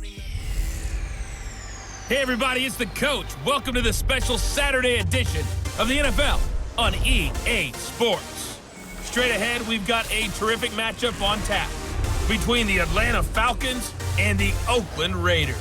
Hey everybody, it's the coach. Welcome to the special Saturday edition of the NFL on EA Sports. Straight ahead, we've got a terrific matchup on tap between the Atlanta Falcons and the Oakland Raiders.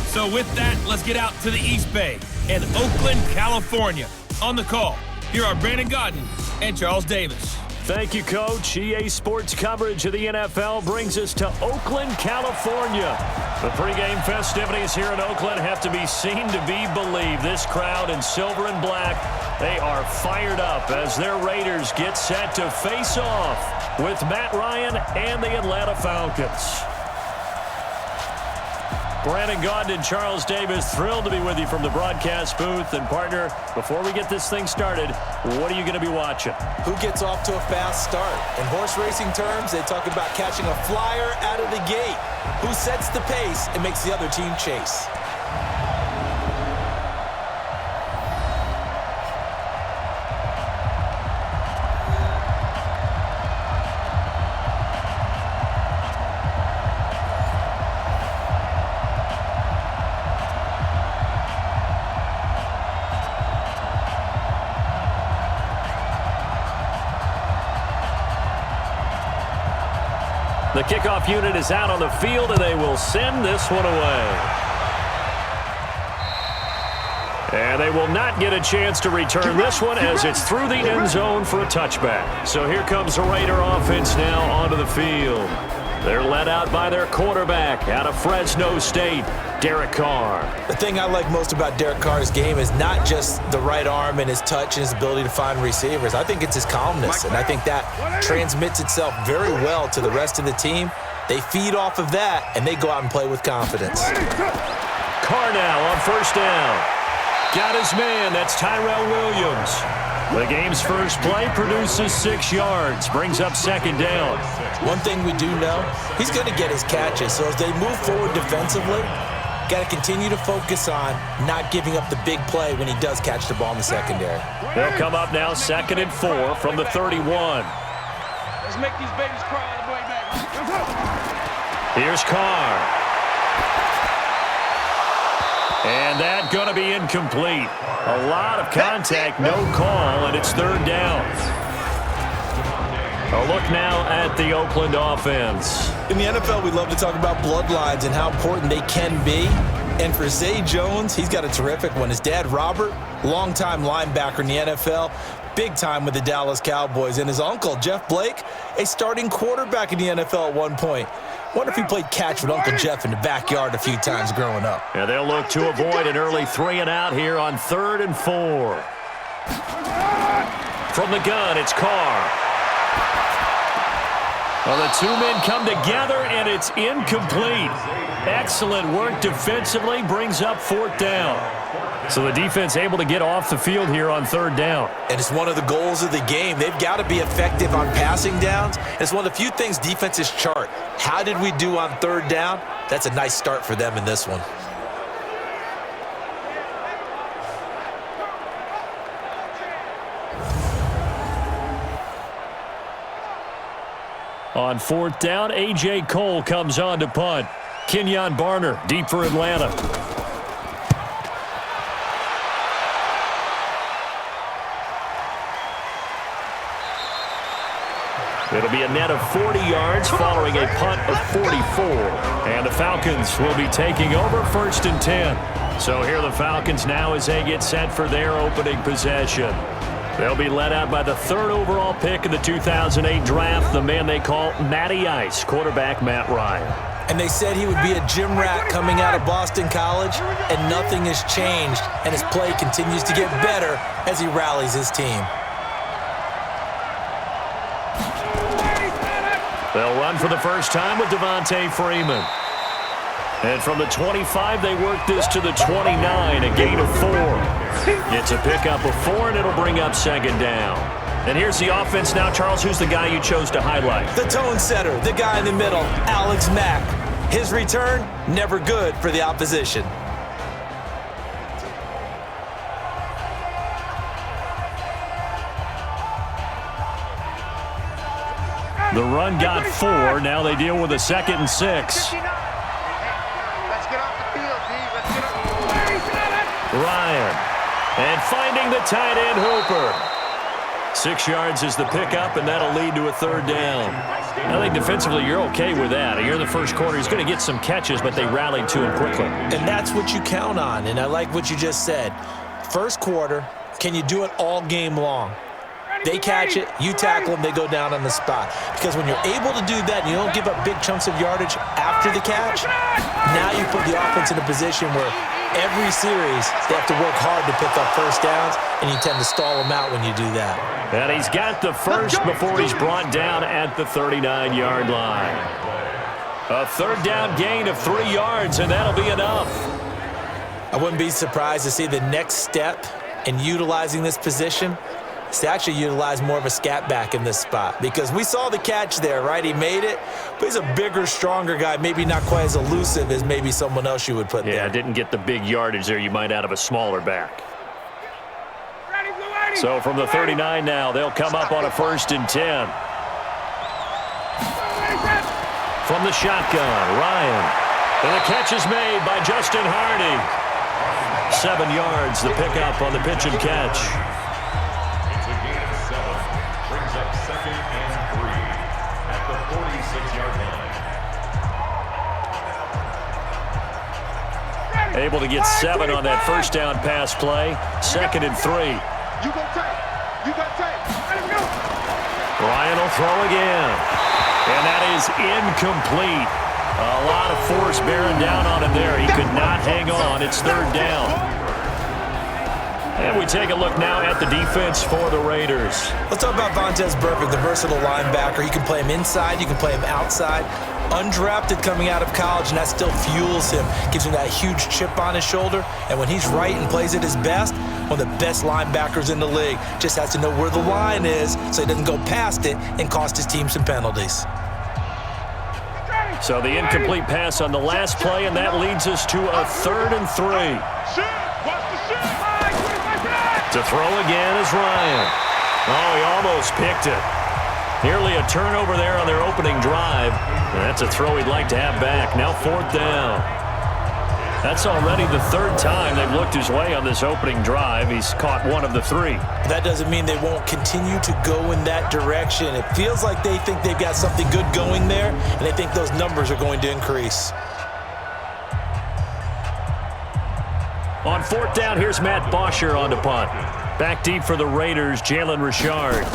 So with that, let's get out to the East Bay and Oakland, California. On the call, here are Brandon Godden and Charles Davis. Thank you, Coach. EA Sports coverage of the NFL brings us to Oakland, California. The pregame festivities here in Oakland have to be seen to be believed. This crowd in silver and black, they are fired up as their Raiders get set to face off with Matt Ryan and the Atlanta Falcons. Brandon Gaudin and Charles Davis, thrilled to be with you from the broadcast booth. And partner, before we get this thing started, what are you going to be watching? Who gets off to a fast start? In horse racing terms, they talk about catching a flyer out of the gate. Who sets the pace and makes the other team chase? The kickoff unit is out on the field, and they will send this one away. And they will not get a chance to return this one as it's through the end zone for a touchback. So here comes the Raider offense now onto the field. They're led out by their quarterback out of Fresno State, Derek Carr. The thing I like most about Derek Carr's game is not just the right arm and his touch and his ability to find receivers. I think it's his calmness, and I think that transmits itself very well to the rest of the team. They feed off of that, and they go out and play with confidence. Carr now on first down. Got his man. That's Tyrell Williams. The game's first play produces 6 yards, brings up second down. One thing we do know, he's going to get his catches. So as they move forward defensively, got to continue to focus on not giving up the big play when he does catch the ball in the secondary. They'll come up now 2nd and 4 from the 31. Let's make these babies cry all the way back. Here's Carr. And that going to be incomplete. A lot of contact, no call, and it's 3rd down. A look now at the Oakland offense. In the NFL, we love to talk about bloodlines and how important they can be. And for Zay Jones, he's got a terrific one. His dad, Robert, longtime linebacker in the NFL, big time with the Dallas Cowboys. And his uncle, Jeff Blake, a starting quarterback in the NFL at one point. Wonder if he played catch with Uncle Jeff in the backyard a few times growing up. Yeah, they'll look to avoid an early 3 and out here on 3rd and 4. From the gun, it's Carr. Well, the two men come together, and it's incomplete. Excellent work defensively, brings up 4th down. So the defense able to get off the field here on 3rd down. And it's one of the goals of the game. They've got to be effective on passing downs. And it's one of the few things defenses chart. How did we do on 3rd down? That's a nice start for them in this one. On 4th down, A.J. Cole comes on to punt. Kenyon Barner deep for Atlanta. It'll be a net of 40 yards following a punt of 44. And the Falcons will be taking over 1st and 10. So here are the Falcons now as they get set for their opening possession. They'll be led out by the 3rd overall pick in the 2008 draft, the man they call Matty Ice, quarterback Matt Ryan. And they said he would be a gym rat coming out of Boston College, and nothing has changed, and his play continues to get better as he rallies his team. They'll run for the first time with Devontae Freeman. And from the 25, they work this to the 29, a gain of 4. It's a pickup of 4, and it'll bring up 2nd down. And here's the offense now. Charles, who's the guy you chose to highlight? The tone setter, the guy in the middle, Alex Mack. His return, never good for the opposition. The run got 4. Now they deal with a 2nd and 6. Ryan. And finding the tight end Hooper. 6 yards is the pickup, and that'll lead to a third down. I think defensively you're okay with that. Here in the first quarter, he's going to get some catches, but they rallied to him quickly. And that's what you count on, and I like what you just said. First quarter, can you do it all game long? They catch it, you tackle them, they go down on the spot. Because when you're able to do that and you don't give up big chunks of yardage after the catch, now you put the offense in a position where every series they have to work hard to pick up first downs, and you tend to stall them out when you do that. And he's got the first before he's brought down at the 39-yard line. A third down gain of 3 yards, and that'll be enough. I wouldn't be surprised to see the next step in utilizing this position is to actually utilize more of a scat back in this spot, because we saw the catch there, right? He made it, but he's a bigger, stronger guy, maybe not quite as elusive as maybe someone else you would put there. Yeah, didn't get the big yardage there you might out of a smaller back. So from the 39 now, they'll come up on a 1st and 10. From the shotgun, Ryan. And the catch is made by Justin Hardy. 7 yards, the pickup on the pitch and catch. It's a gain of 7. Brings up 2nd and 3 at the 46-yard line. Able to get 7 on that first down pass play. 2nd and 3. You go take. You got take. Let him go. Ryan will throw again. And that is incomplete. A lot of force bearing down on him there. He could not hang on. It's 3rd down. And we take a look now at the defense for the Raiders. Let's talk about Vontaze Burfict, the versatile linebacker. You can play him inside, you can play him outside. Undrafted coming out of college, and that still fuels him. Gives him that huge chip on his shoulder. And when he's right and plays at his best, one of the best linebackers in the league. Just has to know where the line is so he doesn't go past it and cost his team some penalties. So the incomplete pass on the last play, and that leads us to a 3rd and 3. To throw again is Ryan. Oh, he almost picked it. Nearly a turnover there on their opening drive. And that's a throw he'd like to have back. Now 4th down. That's already the 3rd time they've looked his way on this opening drive. He's caught 1 of the 3. That doesn't mean they won't continue to go in that direction. It feels like they think they've got something good going there, and they think those numbers are going to increase. On 4th down, here's Matt Bosher on the punt. Back deep for the Raiders, Jalen Richard.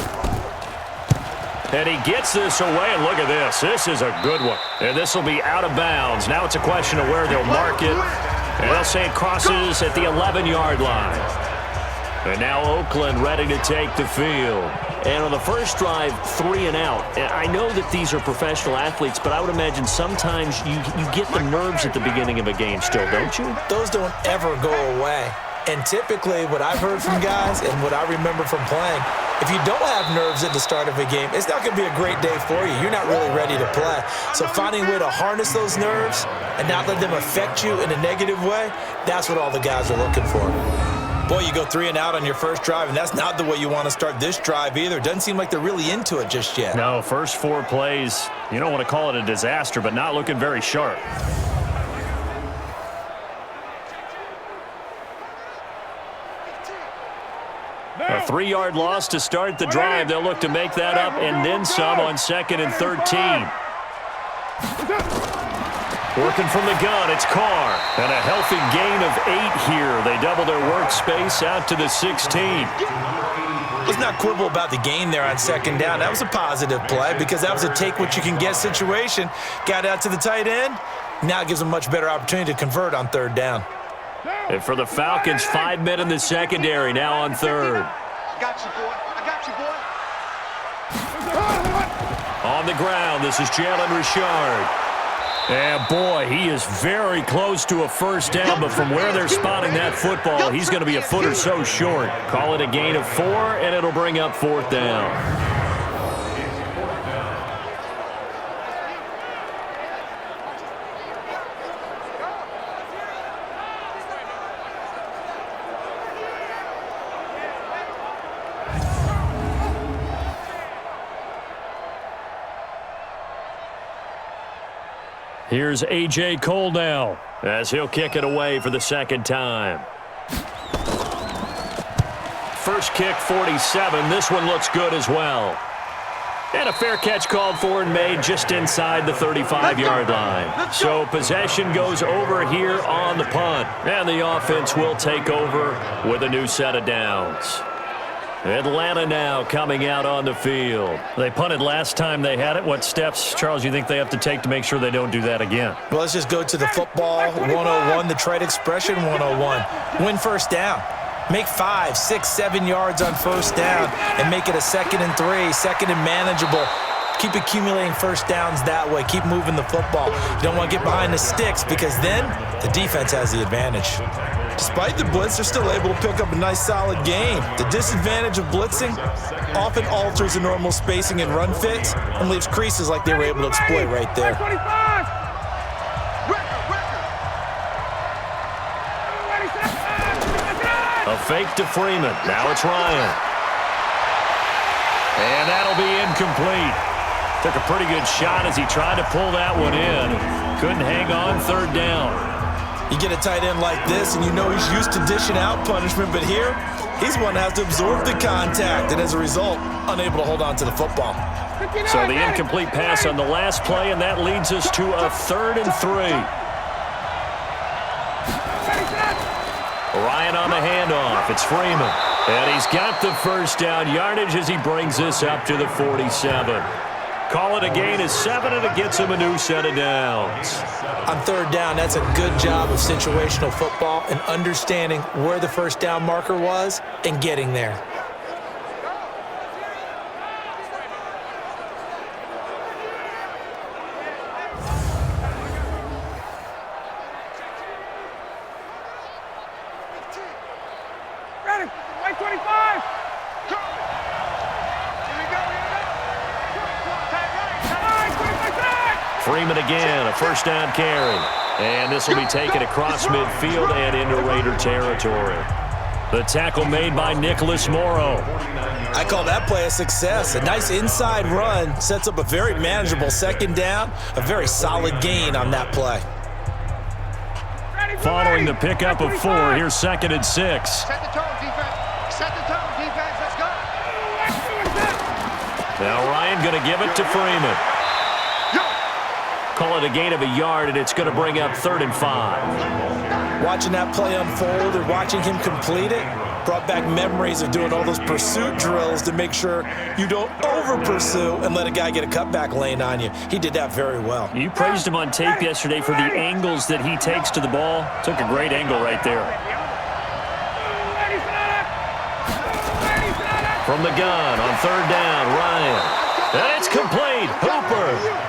And he gets this away, and look at this. This is a good one. And this will be out of bounds. Now it's a question of where they'll mark it. And they'll say it crosses at the 11-yard line. And now Oakland ready to take the field. And on the first drive, 3 and out. And I know that these are professional athletes, but I would imagine sometimes you get the nerves at the beginning of a game still, don't you? Those don't ever go away. And typically what I've heard from guys and what I remember from playing, if you don't have nerves at the start of a game, it's not going to be a great day for you. You're not really ready to play. So finding a way to harness those nerves and not let them affect you in a negative way, that's what all the guys are looking for. Boy, you go 3 and out on your first drive, and that's not the way you want to start this drive either. Doesn't seem like they're really into it just yet. No, first 4 plays, you don't want to call it a disaster, but not looking very sharp. A 3-yard loss to start the drive. They'll look to make that up and then some on 2nd and 13. Working from the gun, it's Carr. And a healthy gain of 8 here. They double their workspace out to the 16. Let's not quibble about the gain there on 2nd down. That was a positive play because that was a take-what-you-can-get situation. Got out to the tight end. Now it gives them a much better opportunity to convert on 3rd down. And for the Falcons, 5 men in the secondary now on 3rd. I got you, boy. I got you, boy. On the ground, this is Jalen Richard. And boy, he is very close to a first down, but from where they're spotting that football, he's going to be a foot or so short. Call it a gain of 4, and it'll bring up 4th down. Here's A.J. Cole now as he'll kick it away for the 2nd time. First kick, 47. This one looks good as well. And a fair catch called for and made just inside the 35-yard line. So possession goes over here on the punt. And the offense will take over with a new set of downs. Atlanta now coming out on the field. They punted last time they had it. What steps, Charles, you think they have to take to make sure they don't do that again? Well, let's just go to the football 101, the trade expression 101. Win first down. Make 5, 6, 7 yards on first down and make it a 2nd and 3, 2nd and manageable. Keep accumulating first downs that way. Keep moving the football. You don't want to get behind the sticks because then the defense has the advantage. Despite the blitz, they're still able to pick up a nice solid gain. The disadvantage of blitzing often alters the normal spacing and run fits and leaves creases like they were able to exploit right there. A fake to Freeman. Now it's Ryan. And that'll be incomplete. Took a pretty good shot as he tried to pull that one in. Couldn't hang on third down. You get a tight end like this, and you know he's used to dishing out punishment, but here, he's one that has to absorb the contact, and as a result, unable to hold on to the football. So the incomplete pass on the last play, and that leads us to a 3rd and 3. Ryan on the handoff. It's Freeman. And he's got the first down yardage as he brings this up to the 47. Call it a gain of 7, and it gets him a new set of downs. On third down, that's a good job of situational football and understanding where the first down marker was and getting there. Ready, right 25. Freeman again, a first down carry. And this will be taken across midfield and into Raider territory. The tackle made by Nicholas Morrow. I call that play a success. A nice inside run sets up a very manageable 2nd down, a very solid gain on that play. Following the pickup of 4, here's 2nd and 6. Set the tone, defense. Set the tone, defense. Let's go. Now Ryan going to give it to Freeman. Call it a gain of a yard, and it's going to bring up 3rd and 5. Watching that play unfold and watching him complete it brought back memories of doing all those pursuit drills to make sure you don't over-pursue and let a guy get a cutback lane on you. He did that very well. You praised him on tape yesterday for the angles that he takes to the ball. Took a great angle right there. From the gun on 3rd down, Ryan. And it's complete. Hooper.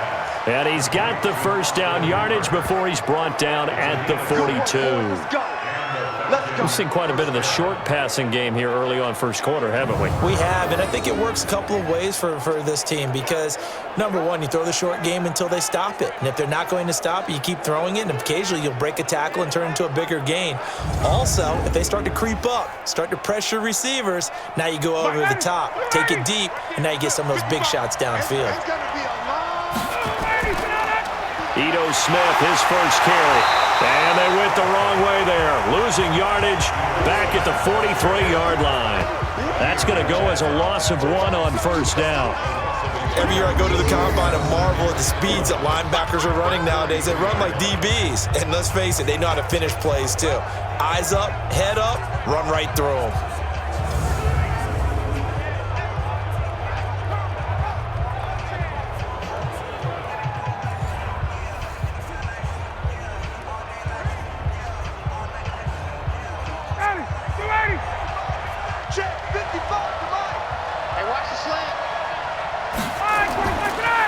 And he's got the first down yardage before he's brought down at the 42. We've seen quite a bit of the short passing game here early on first quarter, haven't we? We have, and I think it works a couple of ways for this team because, number one, you throw the short game until they stop it. And if they're not going to stop it, you keep throwing it, and occasionally you'll break a tackle and turn it into a bigger gain. Also, if they start to creep up, start to pressure receivers, now you go over the top, take it deep, and now you get some of those big shots downfield. Ito Smith, his first carry. And they went the wrong way there. Losing yardage back at the 43-yard line. That's going to go as a loss of 1 on first down. Every year I go to the combine and marvel at the speeds that linebackers are running nowadays. They run like DBs. And let's face it, they know how to finish plays too. Eyes up, head up, run right through them.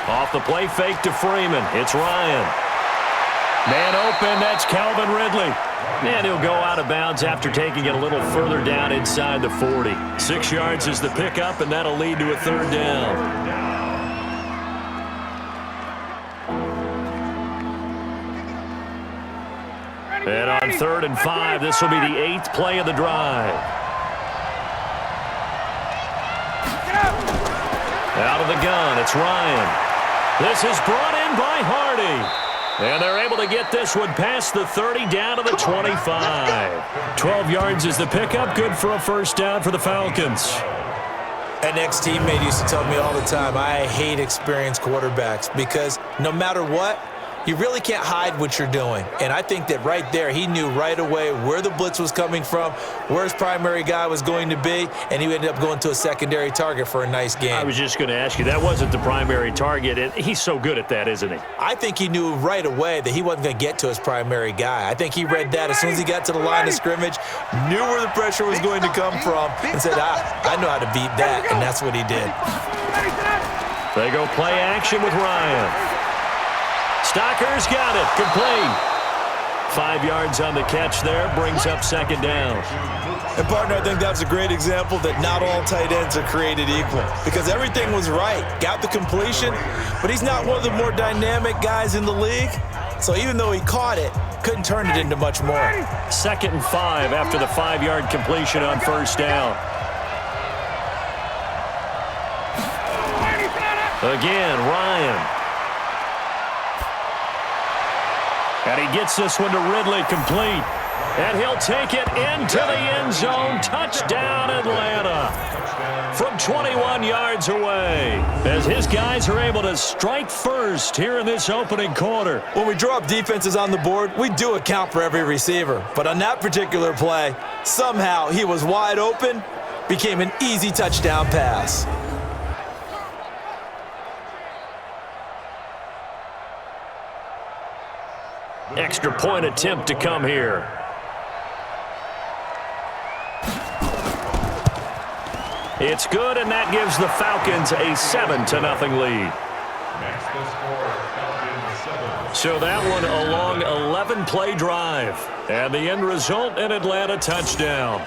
Off the play fake to Freeman. It's Ryan. Man open, that's Calvin Ridley. And he'll go out of bounds after taking it a little further down inside the 40. 6 yards is the pickup, and that'll lead to a 3rd down. And on 3rd and 5, this will be the 8th play of the drive. Out of the gun, it's Ryan. This is brought in by Hardy. And they're able to get this one past the 30 down to the 25. 12 yards is the pickup. Good for a first down for the Falcons. An ex-teammate used to tell me all the time, I hate experienced quarterbacks because no matter what, you really can't hide what you're doing. And I think that right there, he knew right away where the blitz was coming from, where his primary guy was going to be, and he ended up going to a secondary target for a nice game. I was just going to ask you, that wasn't the primary target, and he's so good at that, isn't he? I think he knew right away that he wasn't going to get to his primary guy. I think he read that as soon as he got to the line of scrimmage, knew where the pressure was going to come from, and said, I know how to beat that, and that's what he did. They go play action with Ryan. Stocker's got it. Complete. 5 yards on the catch there. Brings up second down. And, partner, I think that's a great example that not all tight ends are created equal because everything was right. Got the completion, but he's not one of the more dynamic guys in the league. So even though he caught it, couldn't turn it into much more. 2nd and 5 after the 5-yard completion on first down. Again, Ryan. And he gets this one to Ridley, complete. And he'll take it into the end zone. Touchdown, Atlanta. From 21 yards away. As his guys are able to strike first here in this opening quarter. When we draw up defenses on the board, we do account for every receiver. But on that particular play, somehow he was wide open, became an easy touchdown pass. Extra point attempt to come here. It's good, and that gives the Falcons a 7-0 lead. So that one a long 11-play drive. And the end result, an Atlanta touchdown.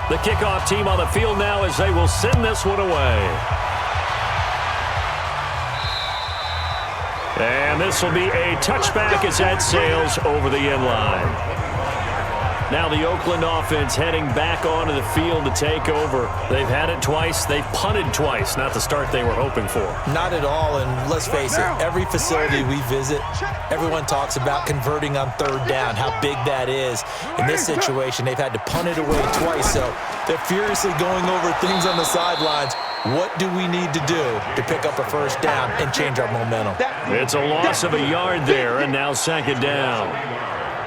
The kickoff team on the field now as they will send this one away. And this will be a touchback as that sails over the end line. Now the Oakland offense heading back onto the field to take over. They've had it twice. They've punted twice. Not the start they were hoping for. Not at all, and let's face it, every facility we visit, everyone talks about converting on third down, how big that is. In this situation, they've had to punt it away twice, so they're furiously going over things on the sidelines. What do we need to do to pick up a first down and change our momentum? It's a loss of a yard there, and now second down.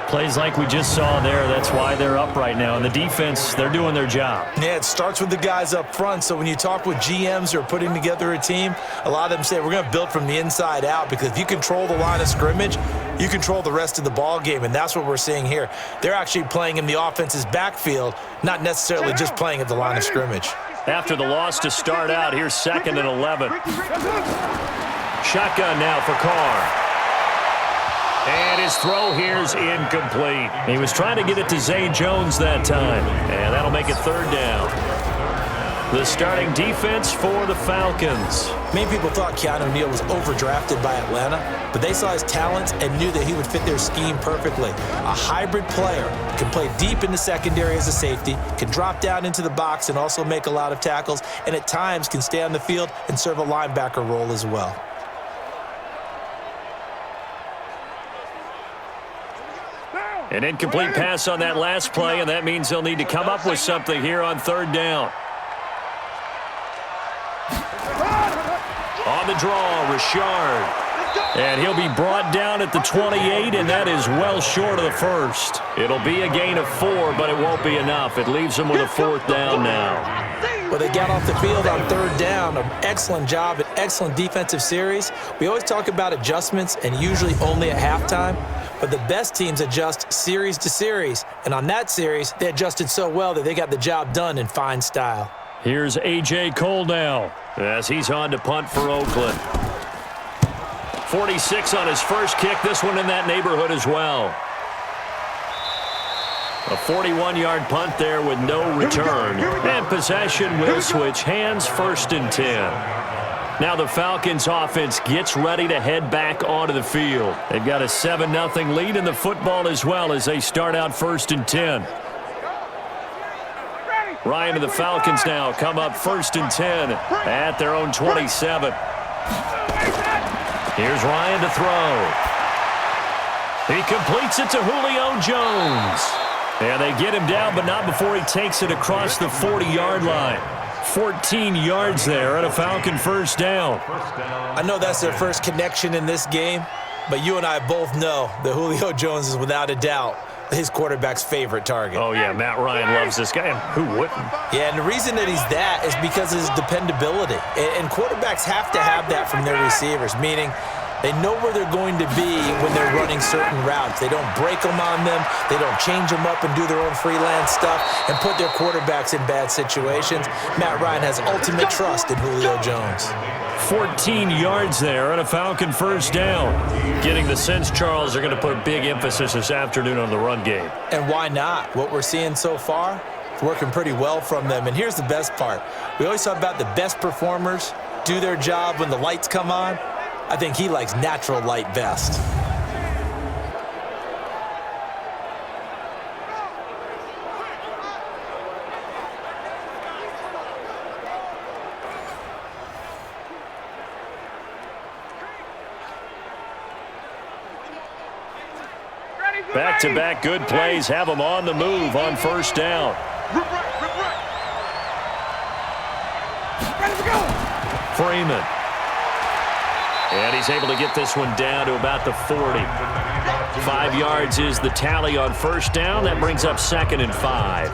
Plays like we just saw there, that's why they're up right now. And the defense, they're doing their job. Yeah, it starts with the guys up front. So when you talk with GMs who are putting together a team, a lot of them say we're going to build from the inside out because if you control the line of scrimmage, you control the rest of the ball game, and that's what we're seeing here. They're actually playing in the offense's backfield, not necessarily just playing at the line of scrimmage. After the loss to start out, here's 2nd and 11. Shotgun now for Carr. And his throw here's incomplete. He was trying to get it to Zay Jones that time, and that'll make it third down. The starting defense for the Falcons. Many people thought Keanu Neal was overdrafted by Atlanta, but they saw his talents and knew that he would fit their scheme perfectly. A hybrid player, can play deep in the secondary as a safety, can drop down into the box and also make a lot of tackles, and at times can stay on the field and serve a linebacker role as well. An incomplete pass on that last play, and that means they'll need to come up with something here on third down. On the draw, Richard. And he'll be brought down at the 28, and that is well short of the first. It'll be a gain of 4, but it won't be enough. It leaves them with a fourth down now. Well, they got off the field on third down. An excellent job, an excellent defensive series. We always talk about adjustments, and usually only at halftime. But the best teams adjust series to series. And on that series, they adjusted so well that they got the job done in fine style. Here's A.J. Cole now as he's on to punt for Oakland. 46 on his first kick. This one in that neighborhood as well. A 41-yard punt there with no return. And possession will switch hands, 1st and 10. Now the Falcons offense gets ready to head back onto the field. They've got a 7-0 lead in the football as well as they start out 1st and 10. Ryan and the Falcons now come up 1st and 10 at their own 27. Here's Ryan to throw. He completes it to Julio Jones. And they get him down, but not before he takes it across the 40-yard line. 14 yards there and a Falcon 1st down. I know that's their first connection in this game, but you and I both know that Julio Jones is without a doubt his quarterback's favorite target. Oh, yeah, Matt Ryan loves this guy, and who wouldn't? Yeah, and the reason that he's that is because of his dependability. And quarterbacks have to have that from their receivers, meaning they know where they're going to be when they're running certain routes. They don't break them on them. They don't change them up and do their own freelance stuff and put their quarterbacks in bad situations. Matt Ryan has ultimate trust in Julio Jones. 14 yards there and a Falcon 1st down. Getting the sense, Charles, they're going to put a big emphasis this afternoon on the run game. And why not? What we're seeing so far is working pretty well from them. And here's the best part. We always talk about the best performers do their job when the lights come on. I think he likes natural light best. Back-to-back good plays have them on the move on 1st down. Freeman. And he's able to get this one down to about the 40. 5 yards is the tally on 1st down. That brings up 2nd and 5.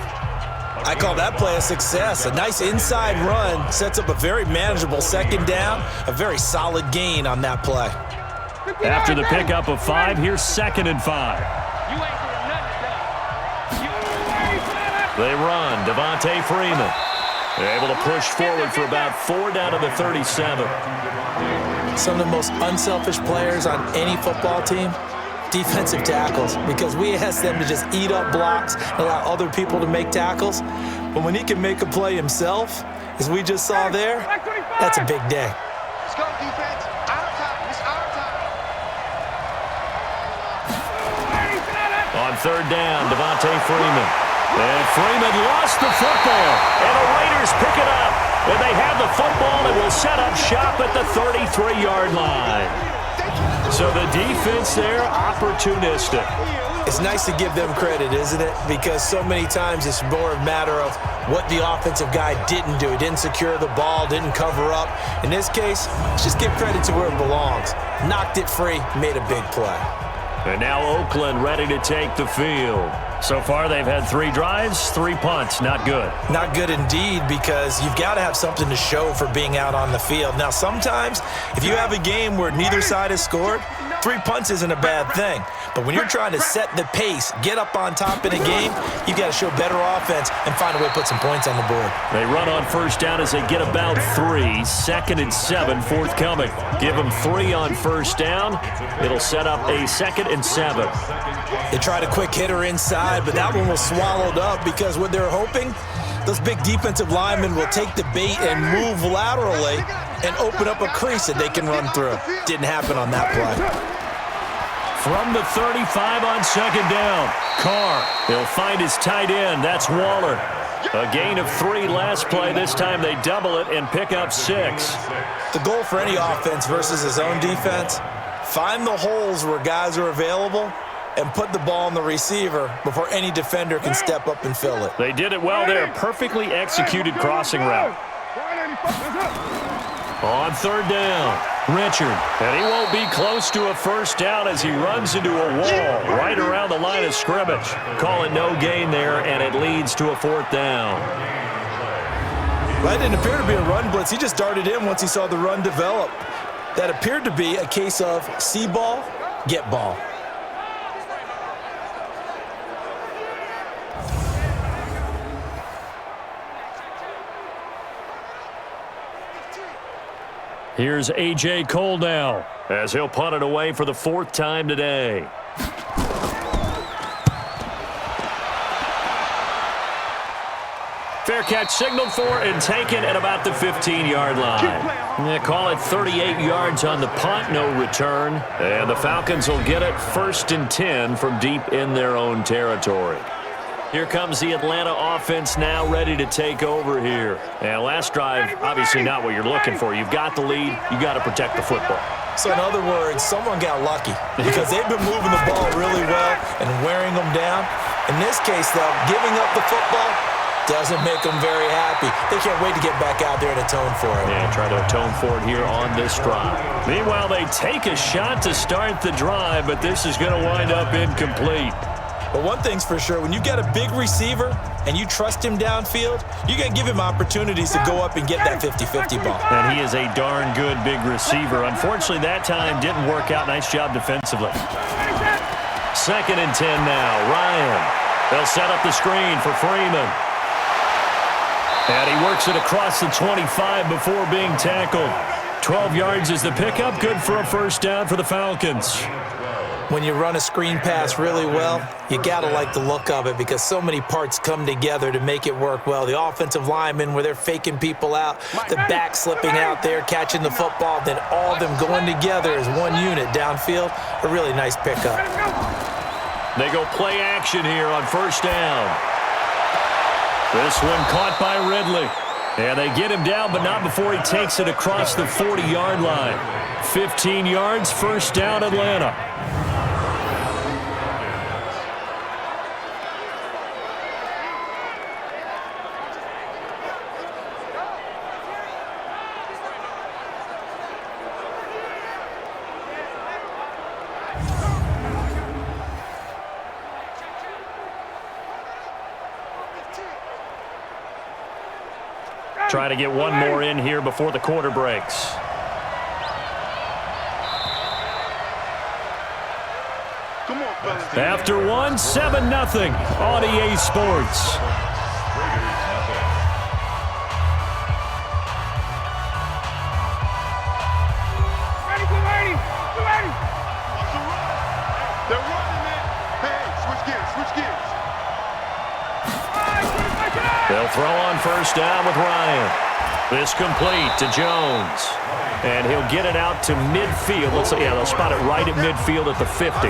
I call that play a success. A nice inside run sets up a very manageable 2nd down. A very solid gain on that play. After the pickup of 5, here's 2nd and 5. They run. Devontae Freeman. They're able to push forward for about 4 down to the 37. Some of the most unselfish players on any football team, defensive tackles, because we ask them to just eat up blocks and allow other people to make tackles. But when he can make a play himself, as we just saw there, that's a big day. Let's go, defense. Our time. It's our time. On 3rd down, Devontae Freeman. And Freeman lost the football. And the Raiders pick it up. And they have the football and will set up shop at the 33-yard line. So the defense there, opportunistic. It's nice to give them credit, isn't it? Because so many times it's more a matter of what the offensive guy didn't do. He didn't secure the ball, didn't cover up. In this case, let's just give credit to where it belongs. Knocked it free, made a big play. And now Oakland ready to take the field. So far, they've had 3 drives, 3 punts. Not good. Not good indeed, because you've got to have something to show for being out on the field. Now, sometimes, if you have a game where neither side has scored, 3 punts isn't a bad thing. But when you're trying to set the pace, get up on top in a game, you've got to show better offense and find a way to put some points on the board. They run on 1st down as they get about 3. 2nd and 7 forthcoming. Give them 3 on 1st down. It'll set up a 2nd and 7. They tried a quick hitter inside, but that one was swallowed up because what they're hoping, those big defensive linemen will take the bait and move laterally and open up a crease that they can run through. Didn't happen on that play. From the 35 on 2nd down, Carr. He'll find his tight end. That's Waller. A gain of 3 last play. This time they double it and pick up 6. The goal for any offense versus his own defense, find the holes where guys are available and put the ball on the receiver before any defender can step up and fill it. They did it well there. Perfectly executed crossing route. On 3rd down, Richard. And he won't be close to a 1st down as he runs into a wall right around the line of scrimmage. Call it no gain there, and it leads to a 4th down. Well, that didn't appear to be a run blitz. He just darted in once he saw the run develop. That appeared to be a case of see ball, get ball. Here's A.J. Cole now as he'll punt it away for the 4th time today. Fair catch signaled for and taken at about the 15-yard line. Yeah, call it 38 yards on the punt, no return. And the Falcons will get it 1st and 10 from deep in their own territory. Here comes the Atlanta offense now ready to take over here. And last drive, obviously not what you're looking for. You've got the lead. You got to protect the football. So in other words, someone got lucky because they've been moving the ball really well and wearing them down. In this case, though, giving up the football doesn't make them very happy. They can't wait to get back out there and atone for it. Yeah, try to atone for it here on this drive. Meanwhile, they take a shot to start the drive, but this is going to wind up incomplete. But one thing's for sure, when you got a big receiver and you trust him downfield, you're going to give him opportunities to go up and get that 50-50 ball. And he is a darn good big receiver. Unfortunately, that time didn't work out. Nice job defensively. 2nd and 10 now. Ryan. They'll set up the screen for Freeman. And he works it across the 25 before being tackled. 12 yards is the pickup. Good for a 1st down for the Falcons. When you run a screen pass really well, you got to like the look of it because so many parts come together to make it work well. The offensive linemen, where they're faking people out, the back slipping out there, catching the football, then all of them going together as one unit downfield. A really nice pickup. They go play action here on 1st down. This one caught by Ridley. And they get him down, but not before he takes it across the 40-yard line. 15 yards, 1st down, Atlanta. Trying to get one more in here before the quarter breaks. After one, 7-0 on EA Sports. They're running it. Hey, switch gears. They'll throw on 1st down with Ryan. This complete to Jones. And he'll get it out to midfield. They'll spot it right at midfield at the 50.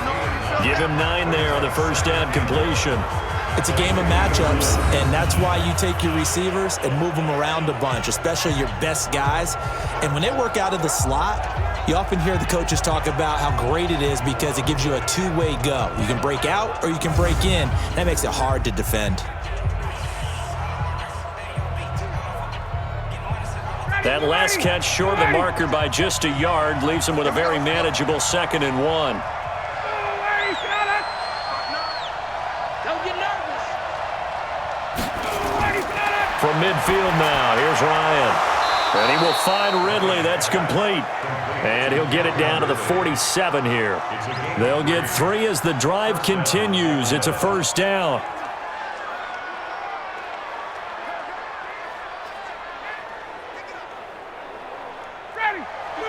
Give him 9 there on the 1st down completion. It's a game of matchups, and that's why you take your receivers and move them around a bunch, especially your best guys. And when they work out of the slot, you often hear the coaches talk about how great it is because it gives you a two-way go. You can break out or you can break in. That makes it hard to defend. That last catch short of the marker by just a yard leaves him with a very manageable 2nd and 1. From midfield now, here's Ryan. And he will find Ridley. That's complete. And he'll get it down to the 47 here. They'll get 3 as the drive continues. It's a 1st down.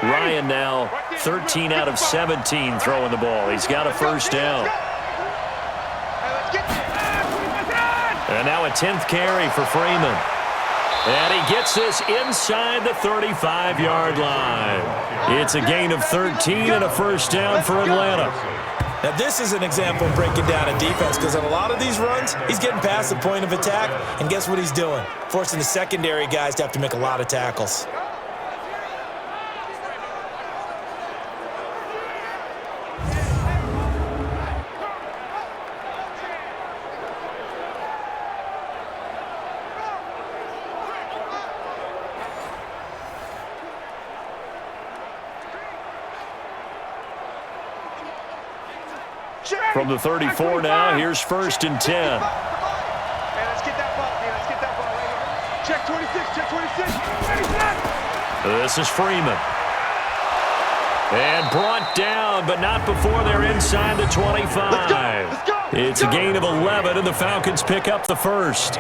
Ryan now 13 out of 17 throwing the ball. He's got a 1st down. And now a 10th carry for Freeman. And he gets this inside the 35-yard line. It's a gain of 13 and a 1st down for Atlanta. Now, this is an example of breaking down a defense because on a lot of these runs, he's getting past the point of attack, and guess what he's doing? Forcing the secondary guys to have to make a lot of tackles. From the 34 now, here's 1st and 10. Hey, let's get that ball. Hey, let's get that ball right here. Check 26, check 26. This is Freeman. And brought down, but not before they're inside the 25. Let's go. It's a gain of 11, and the Falcons pick up the 1st.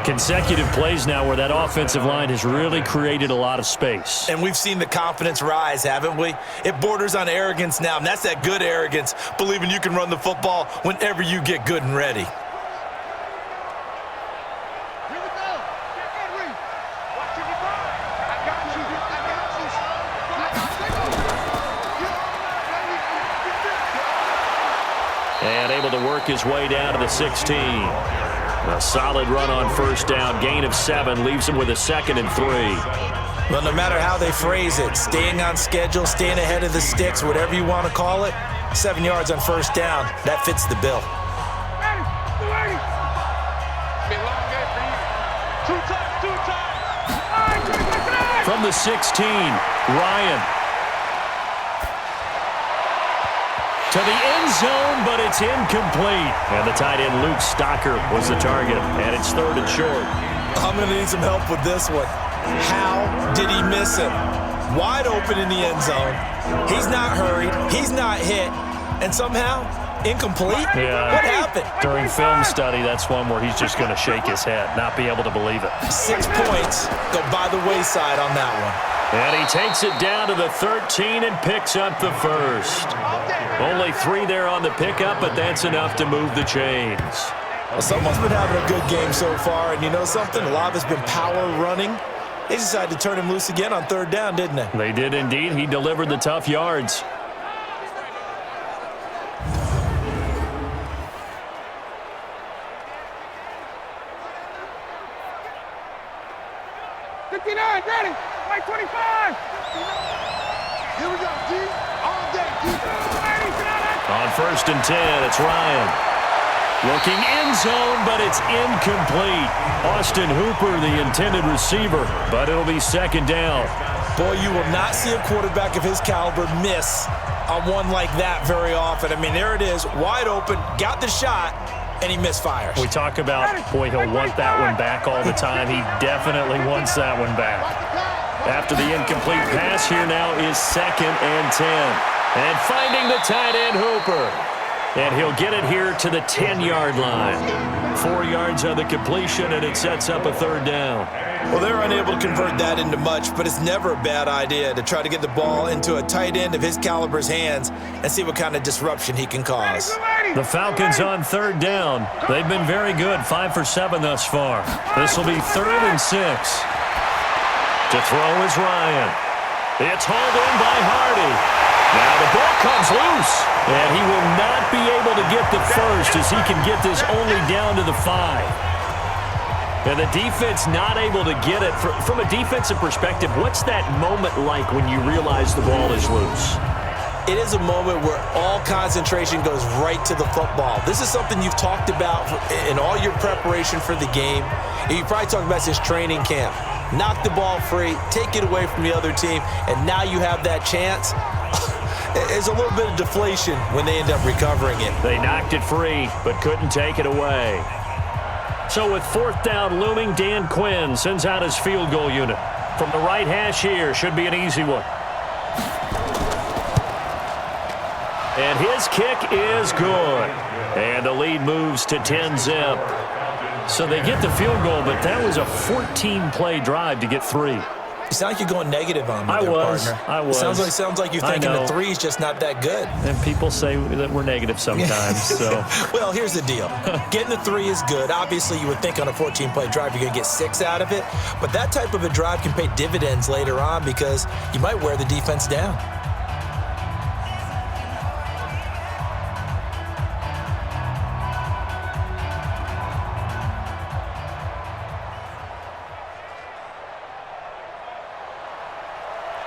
Consecutive plays now where that offensive line has really created a lot of space. And we've seen the confidence rise, haven't we? It borders on arrogance now, and that's that good arrogance, believing you can run the football whenever you get good and ready. work his way down to the 16. A solid run on first down. Gain of 7 leaves him with a 2nd and 3. Well, no matter how they phrase it, staying on schedule, staying ahead of the sticks, whatever you want to call it, 7 yards on first down, that fits the bill. From the 16, Ryan. To the end zone, but it's incomplete. And the tight end, Luke Stocker, was the target. And it's 3rd and short. I'm going to need some help with this one. How did he miss him? Wide open in the end zone. He's not hurried. He's not hit. And somehow, incomplete? Yeah. What happened? During film study, that's one where he's just going to shake his head, not be able to believe it. 6 points go by the wayside on that one. And he takes it down to the 13 and picks up the first. Only 3 there on the pickup, but that's enough to move the chains. Well, someone's been having a good game so far, and you know something? A lot of it's been power running. They decided to turn him loose again on 3rd down, didn't they? They did indeed. He delivered the tough yards. Ready, like 25. Here we go, D. All day, D. On 1st and 10, it's Ryan. Looking end zone, but it's incomplete. Austin Hooper, the intended receiver, but it'll be 2nd down. Boy, you will not see a quarterback of his caliber miss on one like that very often. I mean, there it is, wide open, got the shot, and he misfires. We talk about, boy, he'll want that one back all the time. He definitely wants that one back. After the incomplete pass, here now is 2nd and 10. And finding the tight end, Hooper. And he'll get it here to the 10-yard line. 4 yards on the completion, and it sets up a 3rd down. Well, they're unable to convert that into much, but it's never a bad idea to try to get the ball into a tight end of his caliber's hands and see what kind of disruption he can cause. The Falcons on 3rd down. They've been very good, 5 for 7 thus far. This will be 3rd and 6. To throw is Ryan. It's hauled in by Hardy. Now the ball comes loose, and he will not be able to get the first as he can get this only down to the 5. And the defense not able to get it. From a defensive perspective, what's that moment like when you realize the ball is loose? It is a moment where all concentration goes right to the football. This is something you've talked about in all your preparation for the game. And you probably talked about since training camp. Knock the ball free, take it away from the other team, and now you have that chance. There's a little bit of deflation when they end up recovering it. They knocked it free, but couldn't take it away. So with 4th down looming, Dan Quinn sends out his field goal unit. From the right hash here, should be an easy one. And his kick is good. And the lead moves to 10-zip. So they get the field goal, but that was a 14-play drive to get 3. You sound like you're going negative on me, I was. Sounds like you're thinking the 3 is just not that good. And people say that we're negative sometimes. So. Well, here's the deal. Getting the 3 is good. Obviously, you would think on a 14-play drive you're going to get 6 out of it. But that type of a drive can pay dividends later on because you might wear the defense down.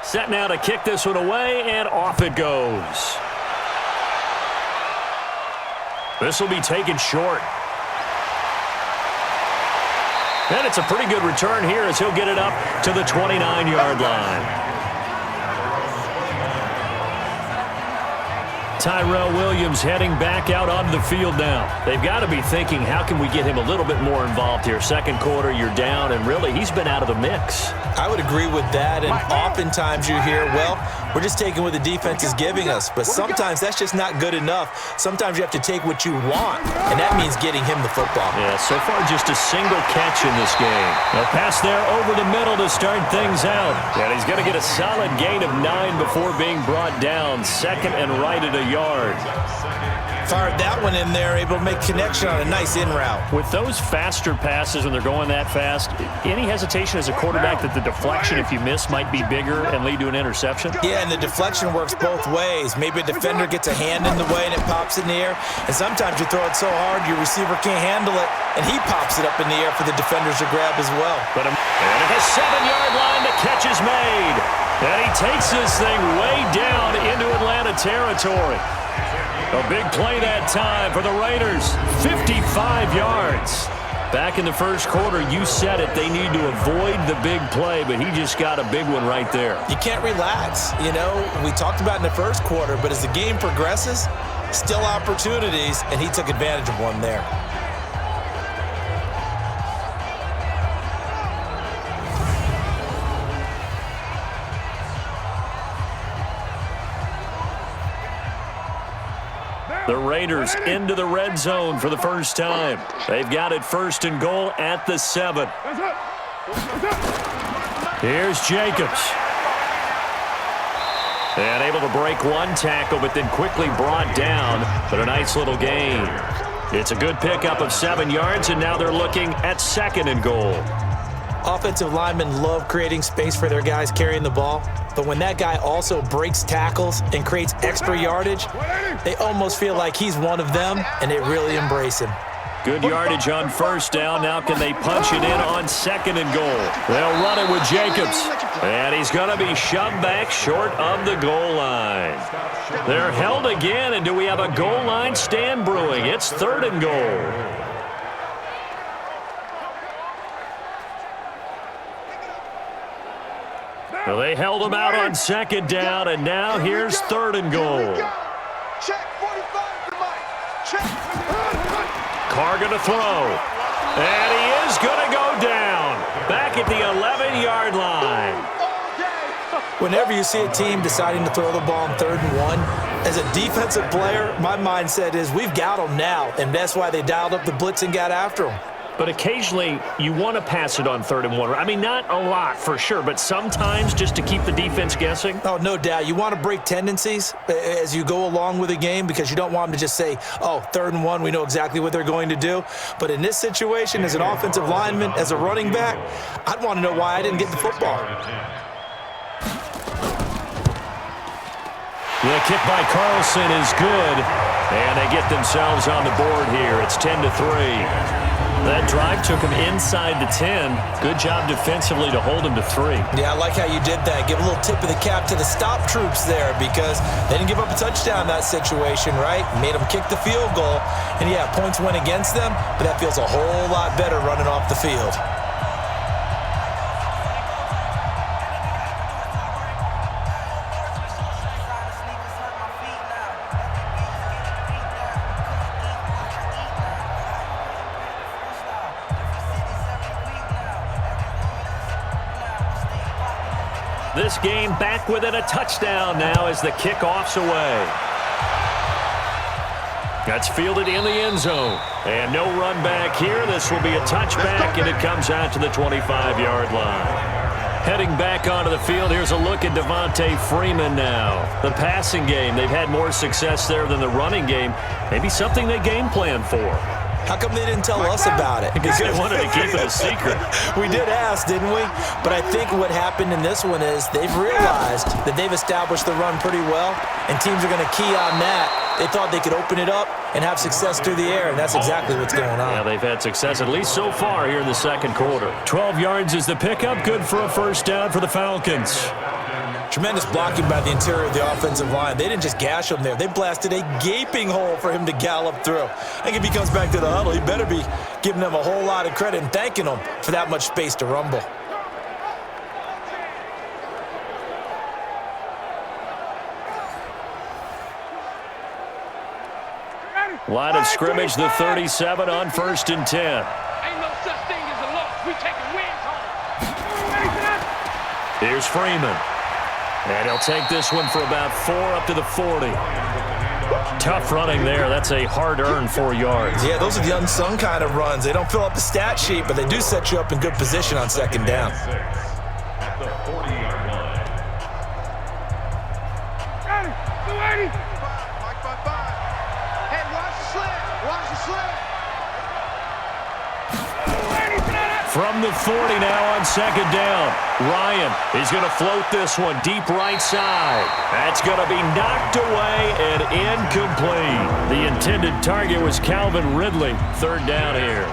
Set now to kick this one away, and off it goes. This will be taken short. And it's a pretty good return here as he'll get it up to the 29-yard line. Tyrell Williams heading back out onto the field now. They've got to be thinking, how can we get him a little bit more involved here? 2nd quarter, you're down, and really, he's been out of the mix. I would agree with that, and oftentimes you hear, well, we're just taking what the defense is giving us, but sometimes that's just not good enough. Sometimes you have to take what you want, and that means getting him the football. Yeah, so far just a single catch in this game. A pass there over the middle to start things out. And he's going to get a solid gain of 9 before being brought down. 2nd and right at a yard. Fired that one in there, able to make connection on a nice in route. With those faster passes when they're going that fast, any hesitation as a quarterback that the deflection, if you miss, might be bigger and lead to an interception? Yeah, and the deflection works both ways. Maybe a defender gets a hand in the way and it pops in the air, and sometimes you throw it so hard your receiver can't handle it, and he pops it up in the air for the defenders to grab as well. And at the 7-yard line, the catch is made. And he takes this thing way down into Atlanta territory. A big play that time for the Raiders. 55 yards. Back in the first quarter, you said it, they need to avoid the big play, but he just got a big one right there. You can't relax. You know, we talked about in the first quarter, but as the game progresses, still opportunities, and he took advantage of one there. The Raiders into the red zone for the first time. They've got it 1st and goal at the 7. Here's Jacobs. And able to break one tackle, but then quickly brought down. But a nice little gain. It's a good pickup of 7 yards, and now they're looking at 2nd and goal. Offensive linemen love creating space for their guys carrying the ball, but when that guy also breaks tackles and creates extra yardage, they almost feel like he's one of them, and they really embrace him. Good yardage on 1st down. Now can they punch it in on 2nd and goal? They'll run it with Jacobs, and he's going to be shoved back short of the goal line. They're held again, and do we have a goal line stand brewing? It's 3rd and goal. Well, they held him out on 2nd down, and now here's 3rd and goal. Carr going to throw, and he is going to go down. Back at the 11-yard line. Whenever you see a team deciding to throw the ball on 3rd and 1, as a defensive player, my mindset is we've got them now, and that's why they dialed up the blitz and got after them. But occasionally, you want to pass it on 3rd and 1. I mean, not a lot for sure, but sometimes just to keep the defense guessing. Oh, no doubt. You want to break tendencies as you go along with the game because you don't want them to just say, oh, 3rd and 1, we know exactly what they're going to do. But in this situation, as an offensive lineman, as a running back, I'd want to know why I didn't get the football. The kick by Carlson is good, and they get themselves on the board here. It's 10-3. That drive took him inside the 10. Good job defensively to hold him to 3. Yeah, I like how you did that. Give a little tip of the cap to the stop troops there because they didn't give up a touchdown in that situation, right? Made them kick the field goal. And, yeah, points went against them, but that feels a whole lot better running off the field. This game back within a touchdown now as the kickoff's away. That's fielded in the end zone. And no run back here. This will be a touchback, and it comes out to the 25-yard line. Heading back onto the field, here's a look at Devontae Freeman now. The passing game, they've had more success there than the running game. Maybe something they game plan for. How come they didn't tell us about it? Because they wanted to keep it a secret. We did ask, didn't we? But I think what happened in this one is they've realized that they've established the run pretty well, and teams are going to key on that. They thought they could open it up and have success through the air, and that's exactly what's going on. Yeah, they've had success at least so far here in the second quarter. 12 yards is the pickup. Good for a 1st down for the Falcons. Tremendous blocking by the interior of the offensive line. They didn't just gash him there. They blasted a gaping hole for him to gallop through. I think if he comes back to the huddle, he better be giving them a whole lot of credit and thanking them for that much space to rumble. Line of scrimmage, the 37 on 1st and 10. Ain't no such thing as a loss. We taking wins home. Here's Freeman. And he'll take this one for about 4 up to the 40. Tough running there. That's a hard-earned 4 yards. Yeah, those are the unsung kind of runs. They don't fill up the stat sheet, but they do set you up in good position on 2nd down. At the 48-yard line. Got it. 280. 5, 5, 5. Head wide. From the 40 now on second down. Ryan is going to float this one deep right side. That's going to be knocked away and incomplete. The intended target was Calvin Ridley. Third down here.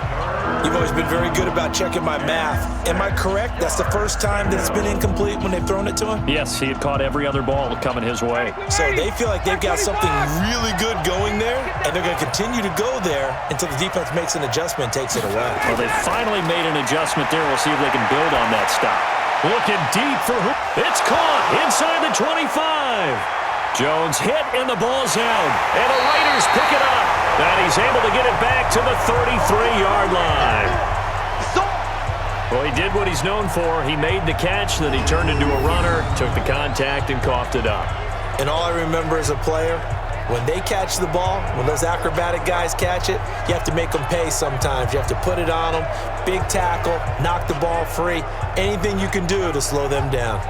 You've always been very good about checking my math. Am I correct? That's the first time that it's been incomplete when they've thrown it to him? Yes, he had caught every other ball coming his way. So they feel like they've got something really good going there, and they're going to continue to go there until the defense makes an adjustment and takes it away. Well, they finally made an adjustment there. We'll see if they can build on that stop. Looking deep for who? It's caught inside the 25. Jones hit, and the ball's out. And the Raiders pick it up. And he's able to get it back to the 33-yard line. Well, he did what he's known for. He made the catch, then he turned into a runner, took the contact, and coughed it up. And all I remember as a player, when they catch the ball, when those acrobatic guys catch it, you have to make them pay sometimes. You have to put it on them, big tackle, knock the ball free, anything you can do to slow them down.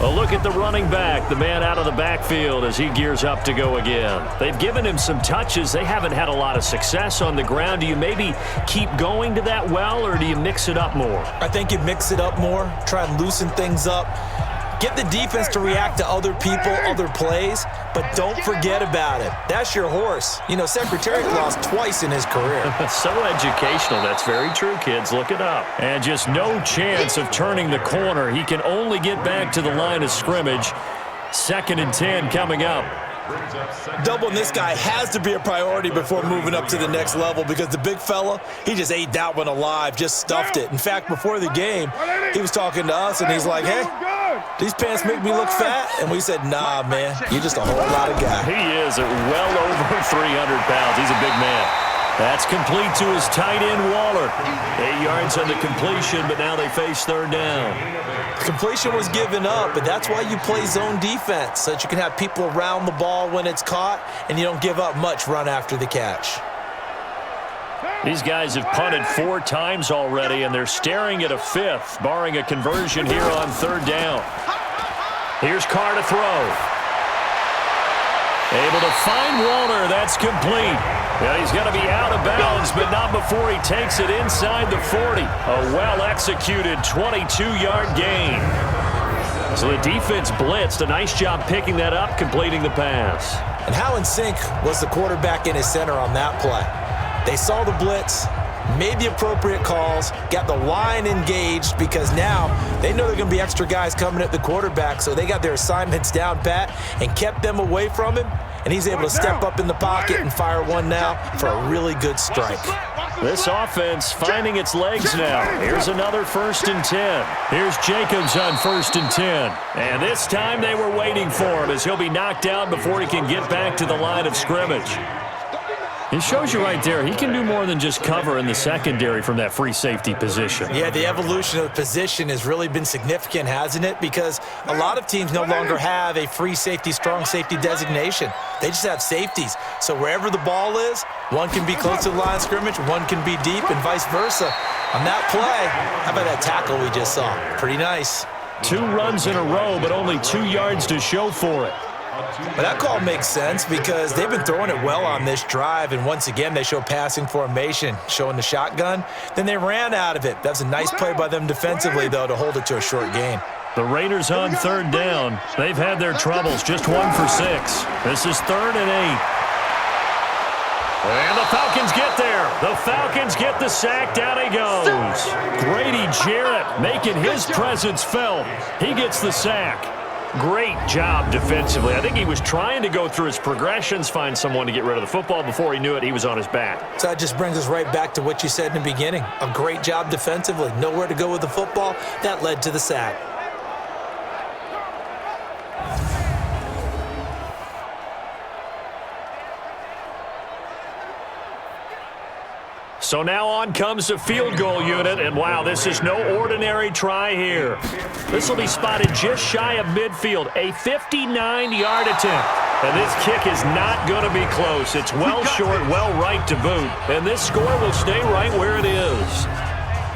A look at the running back, the man out of the backfield as he gears up to go again. They've given him some touches. They haven't had a lot of success on the ground. Do you maybe keep going to that well, or do you mix it up more? I think you mix it up more, try and loosen things up. Get the defense to react to other people, other plays, but don't forget about it. That's your horse. You know, Secretariat lost twice in his career. So educational. That's very true, kids. Look it up. And just no chance of turning the corner. He can only get back to the line of scrimmage. 2nd and 10 coming up. Doubling this guy has to be a priority before moving up to the next level, because the big fella, he just ate that one alive, just stuffed it. In fact, before the game, he was talking to us, and he's like, hey, these pants make me look fat. And we said, nah, man, you're just a whole lot of guy. He is at well over 300 pounds. He's a big man. That's complete to his tight end, Waller. 8 yards on the completion, but now they face third down. Completion was given up, but that's why you play zone defense, so that you can have people around the ball when it's caught, and you don't give up much run after the catch. These guys have punted 4 times already, and they're staring at a 5th, barring a conversion here on third down. Here's Carr to throw. Able to find Walter. That's complete. Yeah, he's going to be out of bounds, but not before he takes it inside the 40. A well-executed 22-yard gain. So the defense blitzed. A nice job picking that up, completing the pass. And how in sync was the quarterback and his center on that play? They saw the blitz, made the appropriate calls, got the line engaged, because now they know there are going to be extra guys coming at the quarterback, so they got their assignments down pat and kept them away from him, and he's able to step up in the pocket and fire one now for a really good strike. This offense finding its legs now. Here's another 1st and 10. Here's Jacobs on 1st and 10. And this time they were waiting for him, as he'll be knocked out before he can get back to the line of scrimmage. It shows you right there, he can do more than just cover in the secondary from that free safety position. Yeah, the evolution of the position has really been significant, hasn't it? Because a lot of teams no longer have a free safety, strong safety designation. They just have safeties. So wherever the ball is, one can be close to the line of scrimmage, one can be deep, and vice versa. On that play, how about that tackle we just saw? Pretty nice. 2 runs in a row, but only 2 yards to show for it. But that call makes sense, because they've been throwing it well on this drive, and once again they show passing formation, showing the shotgun. Then they ran out of it. That was a nice play by them defensively, though, to hold it to a short gain. The Raiders on third down. They've had their troubles, just 1 for 6. This is 3rd and 8. And the Falcons get there. The Falcons get the sack. Down he goes. Grady Jarrett making his presence felt. He gets the sack. Great job defensively. I think he was trying to go through his progressions, find someone to get rid of the football. Before he knew it, he was on his back. So that just brings us right back to what you said in the beginning. A great job defensively. Nowhere to go with the football. That led to the sack. So now on comes the field goal unit, and wow, this is no ordinary try here. This will be spotted just shy of midfield, a 59-yard attempt. And this kick is not going to be close. It's well short, well right to boot, and this score will stay right where it is.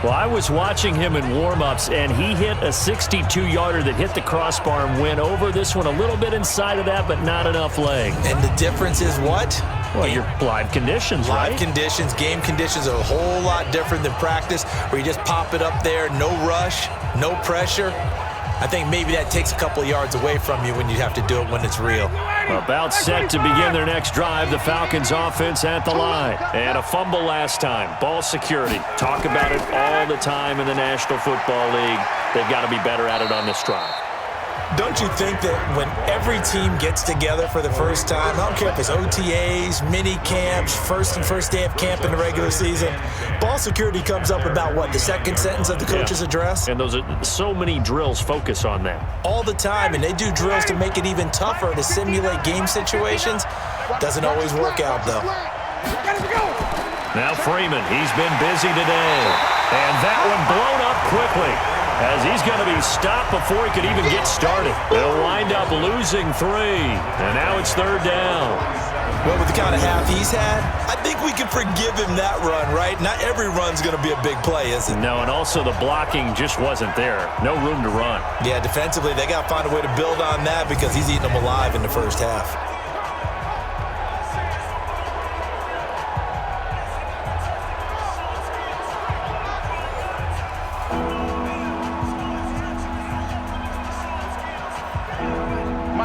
Well, I was watching him in warm-ups, and he hit a 62-yarder that hit the crossbar and went over. This one a little bit inside of that, but not enough leg. And the difference is what? Well, your live conditions, right? Live conditions, game conditions are a whole lot different than practice, where you just pop it up there, no rush, no pressure. I think maybe that takes a couple of yards away from you when you have to do it when it's real. About set to begin their next drive, the Falcons offense at the line. And a fumble last time. Ball security. Talk about it all the time in the National Football League. They've got to be better at it on this drive. Don't you think that when every team gets together for the first time, I don't care if it's OTAs, mini camps, first day of camp in the regular season, ball security comes up about what, the second sentence of the coach's address? And those are so many drills focus on that. All the time, and they do drills to make it even tougher to simulate game situations. Doesn't always work out, though. Now Freeman, he's been busy today. And that one blown up quickly, as he's going to be stopped before he could even get started. They'll wind up losing 3, and now it's 3rd down. Well, with the kind of half he's had, I think we can forgive him that run, right? Not every run's going to be a big play, is it? No, and also the blocking just wasn't there. No room to run. Yeah, defensively, they got to find a way to build on that because he's eating them alive in the first half.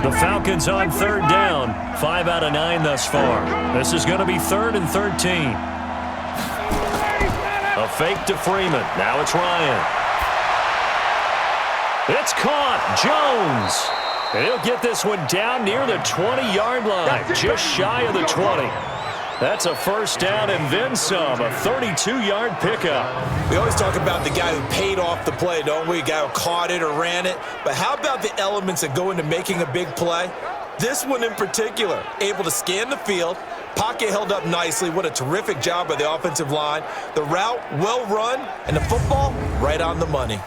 The Falcons on 3rd down. 5 out of 9 thus far. This is going to be 3rd and 13. A fake to Freeman. Now it's Ryan. It's caught. Jones. And he'll get this one down near the 20-yard line. Just shy of the 20. That's a first down and then some. A 32-yard pickup. We always talk about the guy who paid off the play, don't we? A guy who caught it or ran it. But how about the elements that go into making a big play? This one in particular, able to scan the field, pocket held up nicely. What a terrific job by the offensive line. The route, well run, and the football, right on the money.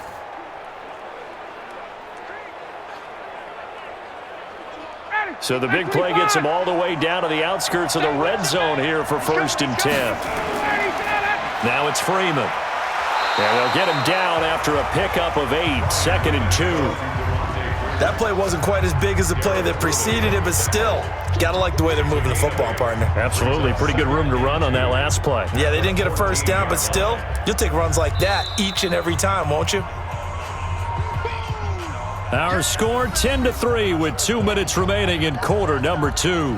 So the big play gets him all the way down to the outskirts of the red zone here for 1st and 10. Now it's Freeman. And they'll get him down after a pickup of 8, 2nd and 2. That play wasn't quite as big as the play that preceded it, but still, got to like the way they're moving the football, partner. Absolutely. Pretty good room to run on that last play. Yeah, they didn't get a first down, but still, you'll take runs like that each and every time, won't you? Our score 10-3 with 2 minutes remaining in quarter number 2.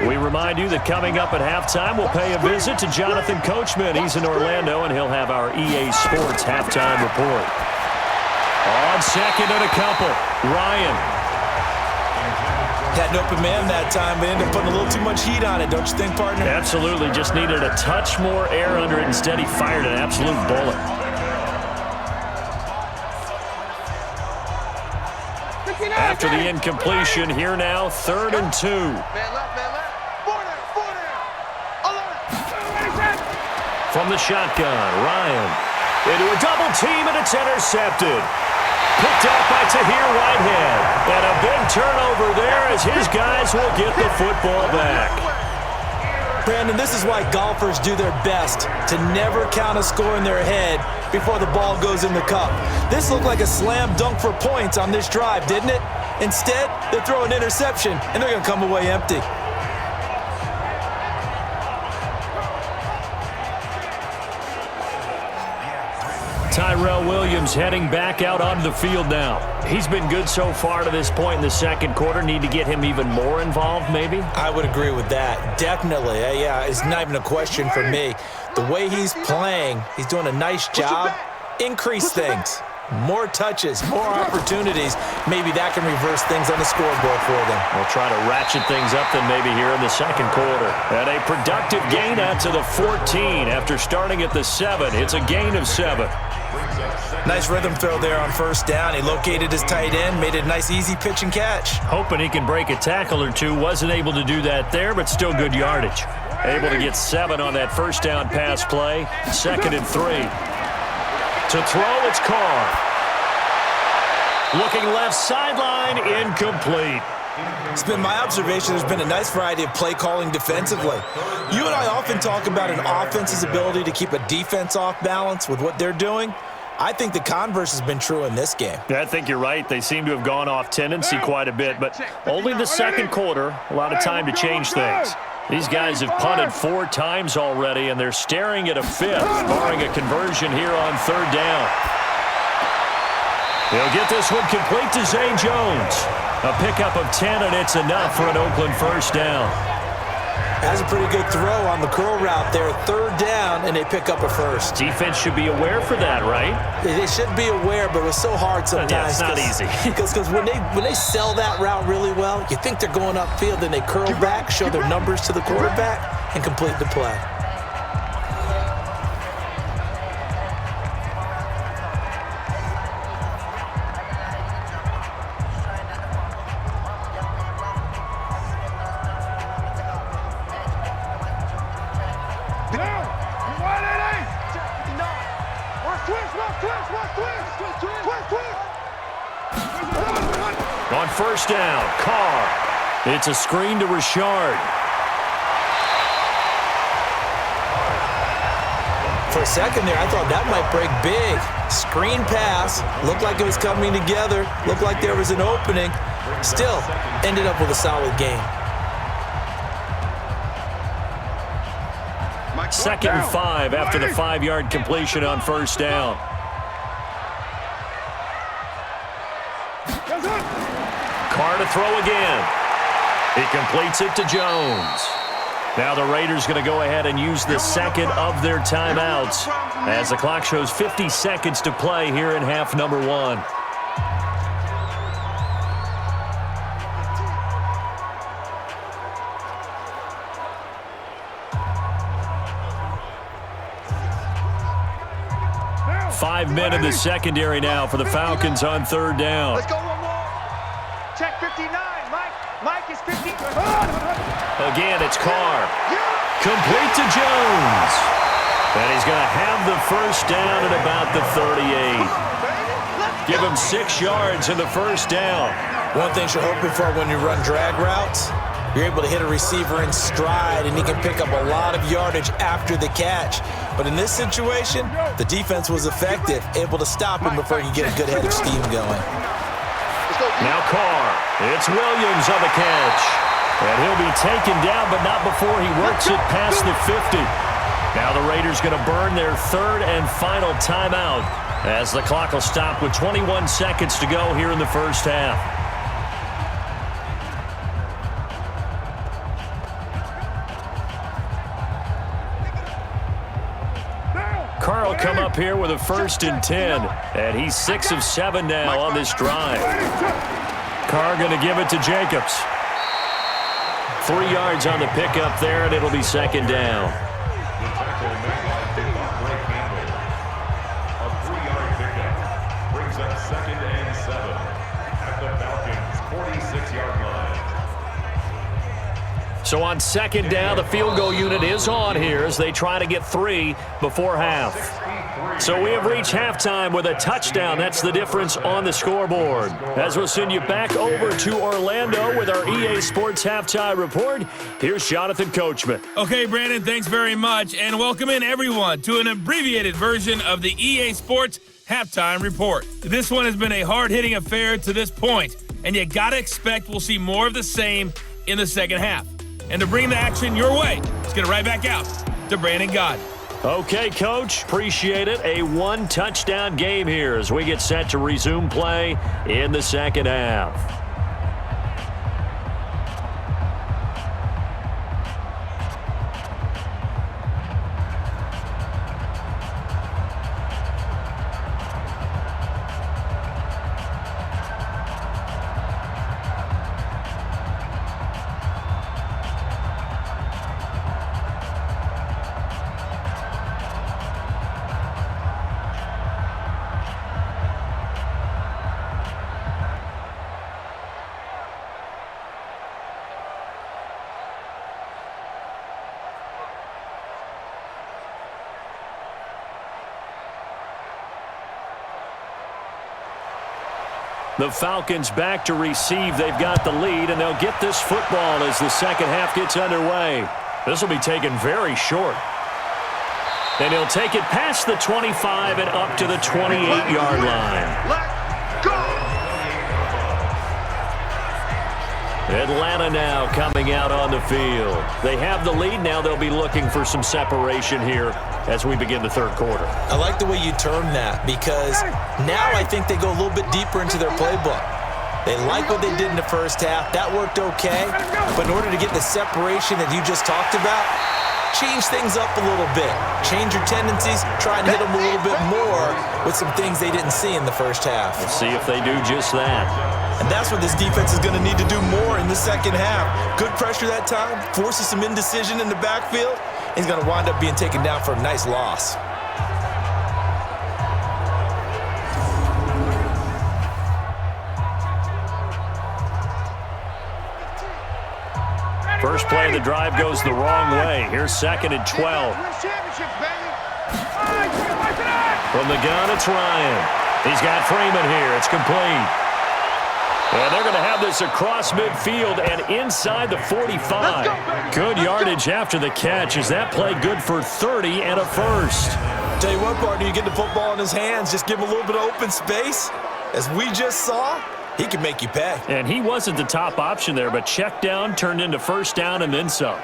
We remind you that coming up at halftime, we'll pay a visit to Jonathan Coachman. He's in Orlando, and he'll have our EA Sports halftime report. On 2nd and a couple, Ryan. Had an open man that time, but ended up putting a little too much heat on it, don't you think, partner? Absolutely. Just needed a touch more air under it. Instead, he fired an absolute bullet. After the incompletion, here now, 3rd and 2. From the shotgun, Ryan into a double team, and it's intercepted. Picked up by Tahir Whitehead. And a big turnover there as his guys will get the football back. Brandon, this is why golfers do their best to never count a score in their head before the ball goes in the cup. This looked like a slam dunk for points on this drive, didn't it? Instead, they throw an interception, and they're going to come away empty. Tyrell Williams heading back out onto the field now. He's been good so far to this point in the second quarter. Need to get him even more involved, maybe? I would agree with that. Definitely. Yeah, it's not even a question for me. The way he's playing, he's doing a nice job. Increase things. More touches, more opportunities. Maybe that can reverse things on the scoreboard for them. We'll try to ratchet things up then maybe here in the second quarter. And a productive gain out to the 14 after starting at the 7. It's a gain of 7. Nice rhythm throw there on first down. He located his tight end, made it a nice easy pitch and catch. Hoping he can break a tackle or two. Wasn't able to do that there, but still good yardage. Able to get 7 on that first down pass play. 2nd and 3. To throw, it's Carr. Looking left sideline, incomplete. It's been my observation there's been a nice variety of play calling defensively. You and I often talk about an offense's ability to keep a defense off balance with what they're doing. I think the converse has been true in this game. Yeah, I think you're right. They seem to have gone off tendency quite a bit, but only the second quarter, a lot of time to change things. These guys have punted 4 times already, and they're staring at a 5th, barring a conversion here on 3rd down. They'll get this one complete to Zay Jones. A pickup of 10, and it's enough for an Oakland first down. Has a pretty good throw on the curl route there. 3rd down, and they pick up a first. Defense should be aware for that, right? They should be aware, but it's so hard sometimes. Yeah, it's not easy. Because when they sell that route really well, you think they're going upfield, then they curl back, show their numbers to the quarterback, and complete the play. On 1st down, Carr. It's a screen to Richard. For a second there, I thought that might break big. Screen pass. Looked like it was coming together. Looked like there was an opening. Still, ended up with a solid game. 2nd and 5 after the 5-yard completion on 1st down. Carr to throw again. He completes it to Jones. Now the Raiders going to go ahead and use the second of their timeouts as the clock shows 50 seconds to play here in half number 1. Five men in the secondary now for the Falcons on 3rd down. Let's go one more. Check 59. Mike is 50. Again, it's Carr. Complete to Jones. And he's going to have the first down at about the 38. Give him 6 yards in the first down. One thing you're hoping for when you run drag routes, you're able to hit a receiver in stride, and he can pick up a lot of yardage after the catch. But in this situation, the defense was effective, able to stop him before he could get a good head of steam going. Now Carr. It's Williams on the catch. And he'll be taken down, but not before he works it past the 50. Now the Raiders going to burn their 3rd and final timeout as the clock will stop with 21 seconds to go here in the first half. Carr will come up here with a 1st and 10, and he's 6 of 7 now on this drive. Carr going to give it to Jacobs. 3 yards on the pickup there, and it'll be 2nd down. The tackle made did not break handle. A 3-yard pickup brings up 2nd and 7 at the Falcons' 46-yard line. So on 2nd down, the field goal unit is on here as they try to get 3 before half. So we have reached halftime with a touchdown. That's the difference on the scoreboard. As we'll send you back over to Orlando with our EA Sports Halftime Report, here's Jonathan Coachman. Okay, Brandon, thanks very much, and welcome in everyone to an abbreviated version of the EA Sports Halftime Report. This one has been a hard-hitting affair to this point, and you gotta expect we'll see more of the same in the second half. And to bring the action your way, let's get it right back out to Brandon Gaudin. Okay, Coach, appreciate it. A 1-touchdown game here as we get set to resume play in the second half. The Falcons back to receive. They've got the lead, and they'll get this football as the second half gets underway. This will be taken very short. And he'll take it past the 25 and up to the 28-yard line. Let's go! Atlanta now coming out on the field. They have the lead. Now they'll be looking for some separation here as we begin the third quarter. I like the way you term that because now I think they go a little bit deeper into their playbook. They like what they did in the first half. That worked okay. But in order to get the separation that you just talked about, change things up a little bit. Change your tendencies. Try and hit them a little bit more with some things they didn't see in the first half. Let's see if they do just that. And that's what this defense is going to need to do more in the second half. Good pressure that time. Forces some indecision in the backfield. He's going to wind up being taken down for a nice loss. First play of the drive goes the wrong way. Here's 2nd and 12. From the gun, it's Ryan. He's got Freeman here. It's complete. And they're going to have this across midfield and inside the 45. Good yardage after the catch. Is that play good for 30 and a first? Tell you what, partner, you get the football in his hands, just give him a little bit of open space. As we just saw, he can make you pay. And he wasn't the top option there, but check down turned into first down and then some.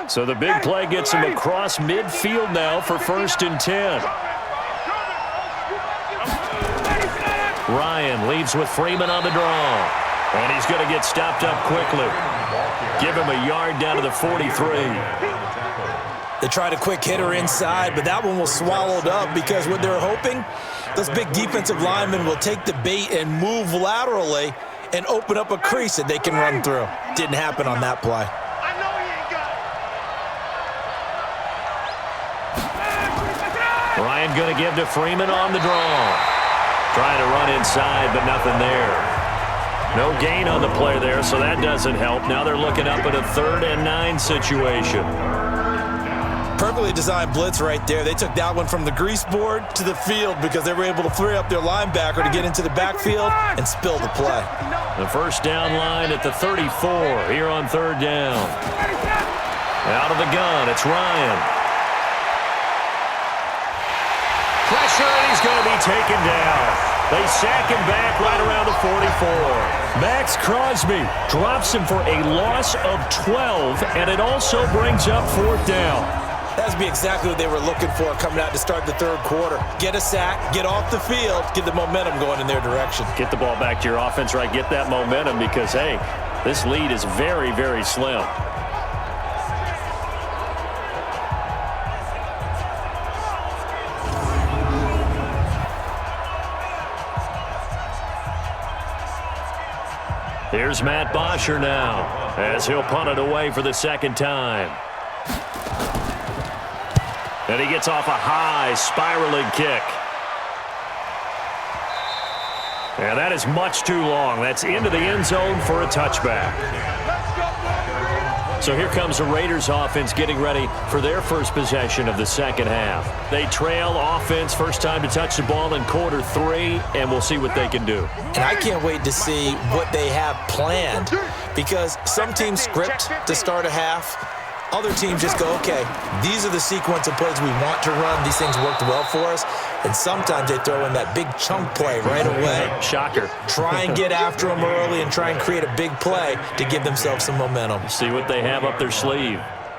So the big play gets him across midfield now for 1st and 10. Ryan leads with Freeman on the draw. And he's going to get stopped up quickly. Give him a yard down to the 43. They tried a quick hitter inside, but that one was swallowed up because what they're hoping, those big defensive linemen will take the bait and move laterally and open up a crease that they can run through. Didn't happen on that play. Ryan going to give to Freeman on the draw. Trying to run inside, but nothing there. No gain on the play there, so that doesn't help. Now they're looking up at a 3rd and 9 situation. Perfectly designed blitz right there. They took that one from the grease board to the field because they were able to free up their linebacker to get into the backfield and spill the play. The first down line at the 34 here on 3rd down. Out of the gun, it's Ryan. Pressure, and he's going to be taken down. They sack him back right around the 44. Max Crosby drops him for a loss of 12, and it also brings up 4th down. That's be exactly what they were looking for coming out to start the third quarter. Get a sack, get off the field, get the momentum going in their direction. Get the ball back to your offense, right? Get that momentum because, hey, this lead is very, very slim. Here's Matt Bosher now as he'll punt it away for the 2nd time. And he gets off a high spiraling kick. And that is much too long. That's into the end zone for a touchback. So here comes the Raiders offense getting ready for their first possession of the second half. They trail offense, first time to touch the ball in Q3, and we'll see what they can do. And I can't wait to see what they have planned because some teams script to start a half. Other teams just go, okay, these are the sequence of plays we want to run. These things worked well for us. And sometimes they throw in that big chunk play right away. Shocker. Try and get after them early and try and create a big play to give themselves some momentum. See what they have up their sleeve.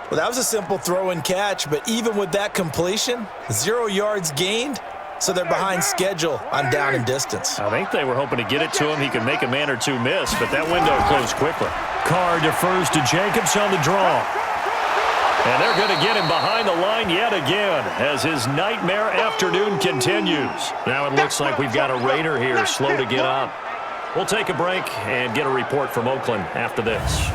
Well, that was a simple throw and catch, but even with that completion, 0 yards gained, so they're behind schedule on down and distance. I think they were hoping to get it to him. He could make a man or two miss, but that window closed quickly. Carr defers to Jacobs on the draw. And they're going to get him behind the line yet again as his nightmare afternoon continues. Now it looks like we've got a Raider here slow to get up. We'll take a break and get a report from Oakland after this.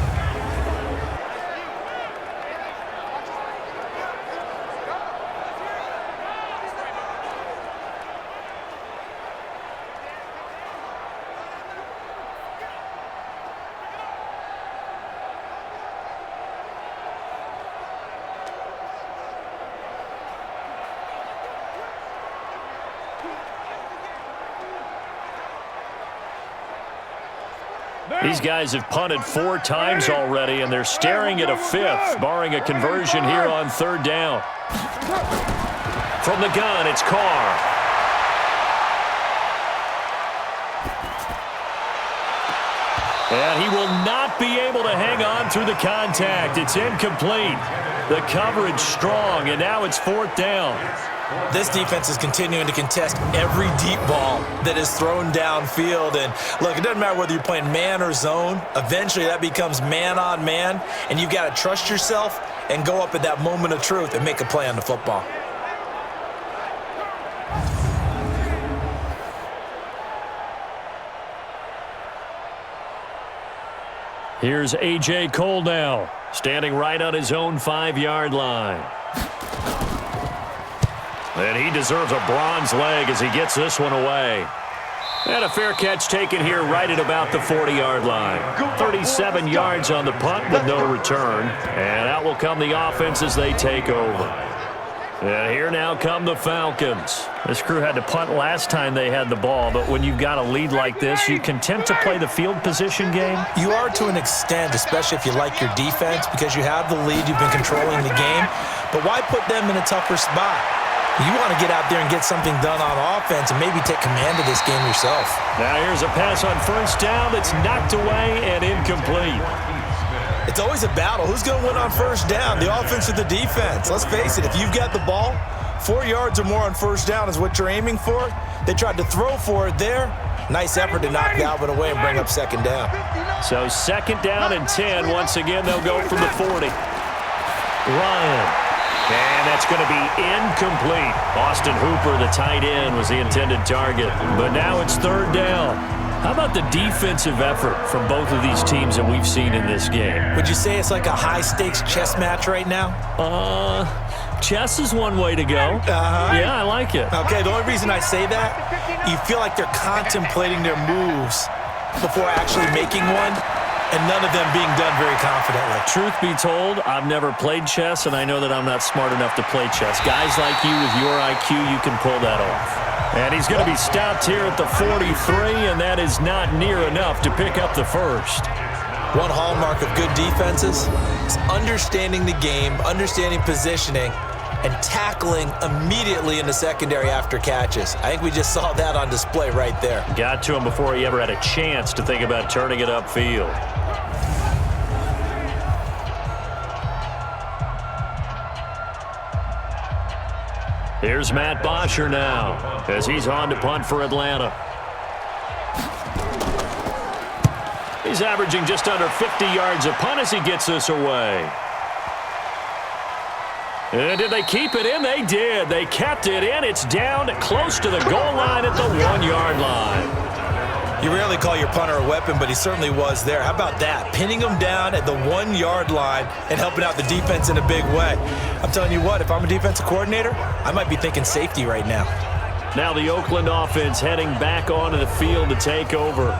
These guys have punted 4 times already, and they're staring at a 5th, barring a conversion here on 3rd down. From the gun, it's Carr. And he will not be able to hang on through the contact. It's incomplete. The coverage strong, and now it's 4th down. This defense is continuing to contest every deep ball that is thrown downfield. And look, it doesn't matter whether you're playing man or zone. Eventually, that becomes man on man, and you've got to trust yourself and go up at that moment of truth and make a play on the football. Here's A.J. Cole now, standing right on his own 5-yard line. And he deserves a bronze leg as he gets this one away. And a fair catch taken here right at about the 40-yard line. 37 yards on the punt with no return. And out will come the offense as they take over. And here now come the Falcons. This crew had to punt last time they had the ball, but when you've got a lead like this, you content to play the field position game? You are to an extent, especially if you like your defense, because you have the lead, you've been controlling the game. But why put them in a tougher spot? You want to get out there and get something done on offense and maybe take command of this game yourself. Now here's a pass on 1st down that's knocked away and incomplete. It's always a battle. Who's going to win on 1st down, the offense or the defense? Let's face it, if you've got the ball, 4 yards or more on 1st down is what you're aiming for. They tried to throw for it there. Nice effort to knock that one away and bring up 2nd down. So 2nd down and 10. Once again, they'll go from the 40. Ryan. And that's going to be incomplete. Austin Hooper, the tight end, was the intended target. But now it's 3rd down. How about the defensive effort from both of these teams that we've seen in this game? Would you say it's like a high-stakes chess match right now? Chess is one way to go. Yeah, I like it. Okay, the only reason I say that, you feel like they're contemplating their moves before actually making one, and none of them being done very confidently. Truth be told, I've never played chess, and I know that I'm not smart enough to play chess. Guys like you with your IQ, you can pull that off. And he's going to be stopped here at the 43, and that is not near enough to pick up the 1st. One hallmark of good defenses is understanding the game, understanding positioning, and tackling immediately in the secondary after catches. I think we just saw that on display right there. Got to him before he ever had a chance to think about turning it upfield. Here's Matt Bosher now as he's on to punt for Atlanta. He's averaging just under 50 yards a punt as he gets this away. And did they keep it in? They did. They kept it in. It's down close to the goal line at the 1-yard line. You rarely call your punter a weapon, but he certainly was there. How about that? Pinning him down at the 1-yard line and helping out the defense in a big way. I'm telling you what, if I'm a defensive coordinator, I might be thinking safety right now. Now the Oakland offense heading back onto the field to take over.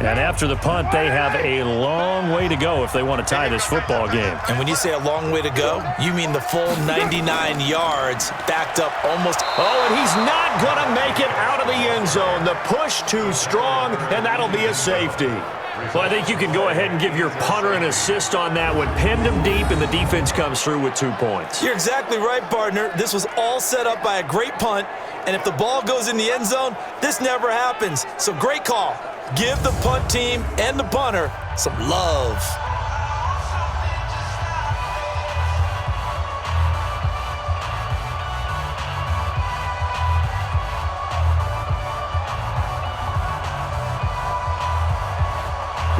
And after the punt, they have a long way to go if they want to tie this football game. And when you say a long way to go, you mean the full 99 yards backed up almost. Oh, and he's not going to make it out of the end zone. The push too strong, and that'll be a safety. Well, I think you can go ahead and give your punter an assist on that one. Pinned him deep, and the defense comes through with 2 points. You're exactly right, partner. This was all set up by a great punt, and if the ball goes in the end zone, this never happens. So great call. Give the punt team and the punter some love.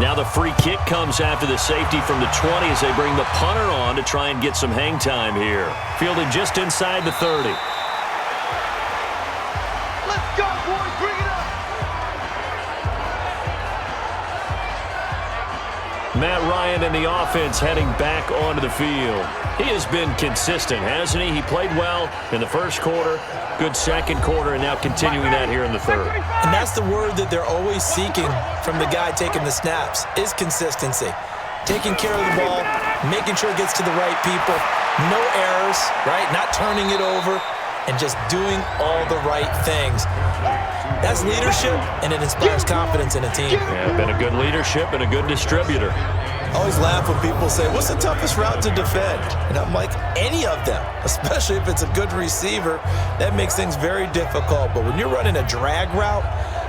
Now the free kick comes after the safety from the 20 as they bring the punter on to try and get some hang time here. Fielded just inside the 30. Let's go, boys. Bring it up. Matt Ryan and the offense heading back onto the field. He has been consistent, hasn't he? He played well in the 1st quarter, good 2nd quarter, and now continuing that here in the 3rd. And that's the word that they're always seeking from the guy taking the snaps, is consistency. Taking care of the ball, making sure it gets to the right people, no errors, right? Not turning it over, and just doing all the right things. That's leadership, and it inspires confidence in a team. Yeah, been a good leadership and a good distributor. I always laugh when people say, what's the toughest route to defend? And I'm like, any of them, especially if it's a good receiver. That makes things very difficult. But when you're running a drag route,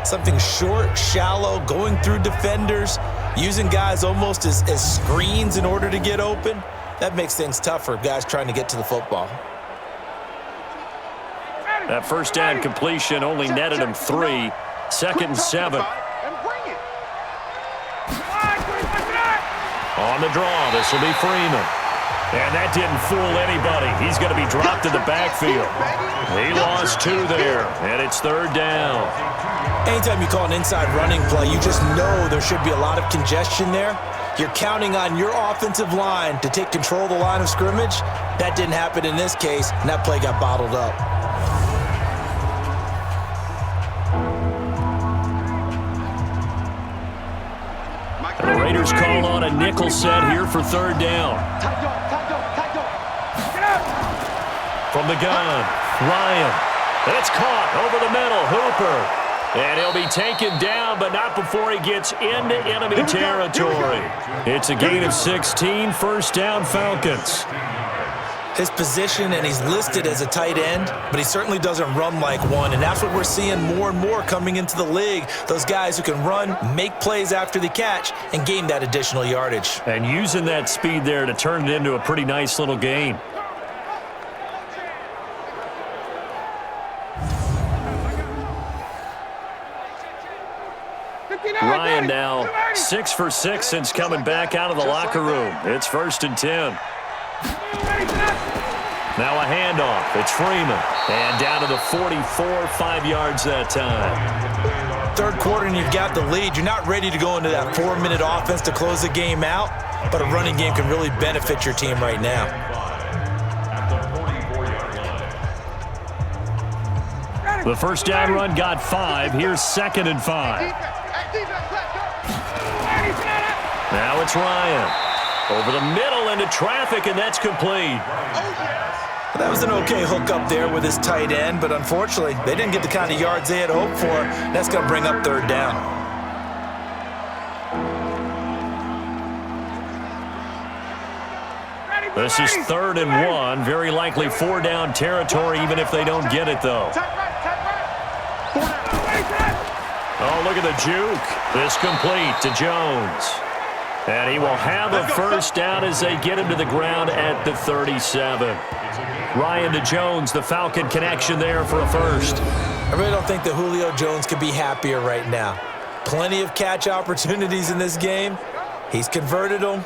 something short, shallow, going through defenders, using guys almost as screens in order to get open, that makes things tough for guys trying to get to the football. That first down completion only netted him 3. 2nd and 7. On the draw, this will be Freeman. And that didn't fool anybody. He's going to be dropped in the backfield. He lost 2 there, and it's 3rd down. Anytime you call an inside running play, you just know there should be a lot of congestion there. You're counting on your offensive line to take control of the line of scrimmage. That didn't happen in this case, and that play got bottled up. The Raiders call on a nickel set here for 3rd down. From the gun, Ryan. It's caught over the middle, Hooper. And he'll be taken down, but not before he gets into enemy territory. It's a gain of 16, 1st down Falcons. His position, and he's listed as a tight end, but he certainly doesn't run like one, and that's what we're seeing more and more coming into the league. Those guys who can run, make plays after the catch, and gain that additional yardage. And using that speed there to turn it into a pretty nice little gain. Ryan now 6 for 6 since coming back out of the locker room. It's 1st and 10. Now a handoff. It's Freeman. And down to the 44, 5 yards that time. 3rd quarter and you've got the lead. You're not ready to go into that 4-minute offense to close the game out, but a running game can really benefit your team right now. The 1st down run got 5. Here's 2nd and 5. Now it's Ryan. Over the middle into traffic, and that's complete. That was an okay hook up there with his tight end, but unfortunately, they didn't get the kind of yards they had hoped for. That's going to bring up 3rd down. This is 3rd and 1. Very likely 4 down territory, even if they don't get it, though. Oh, look at the juke. This complete to Jones. And he will have a 1st down as they get him to the ground at the 37. Ryan to Jones, the Falcon connection there for a 1st. I really don't think that Julio Jones could be happier right now. Plenty of catch opportunities in this game. He's converted them,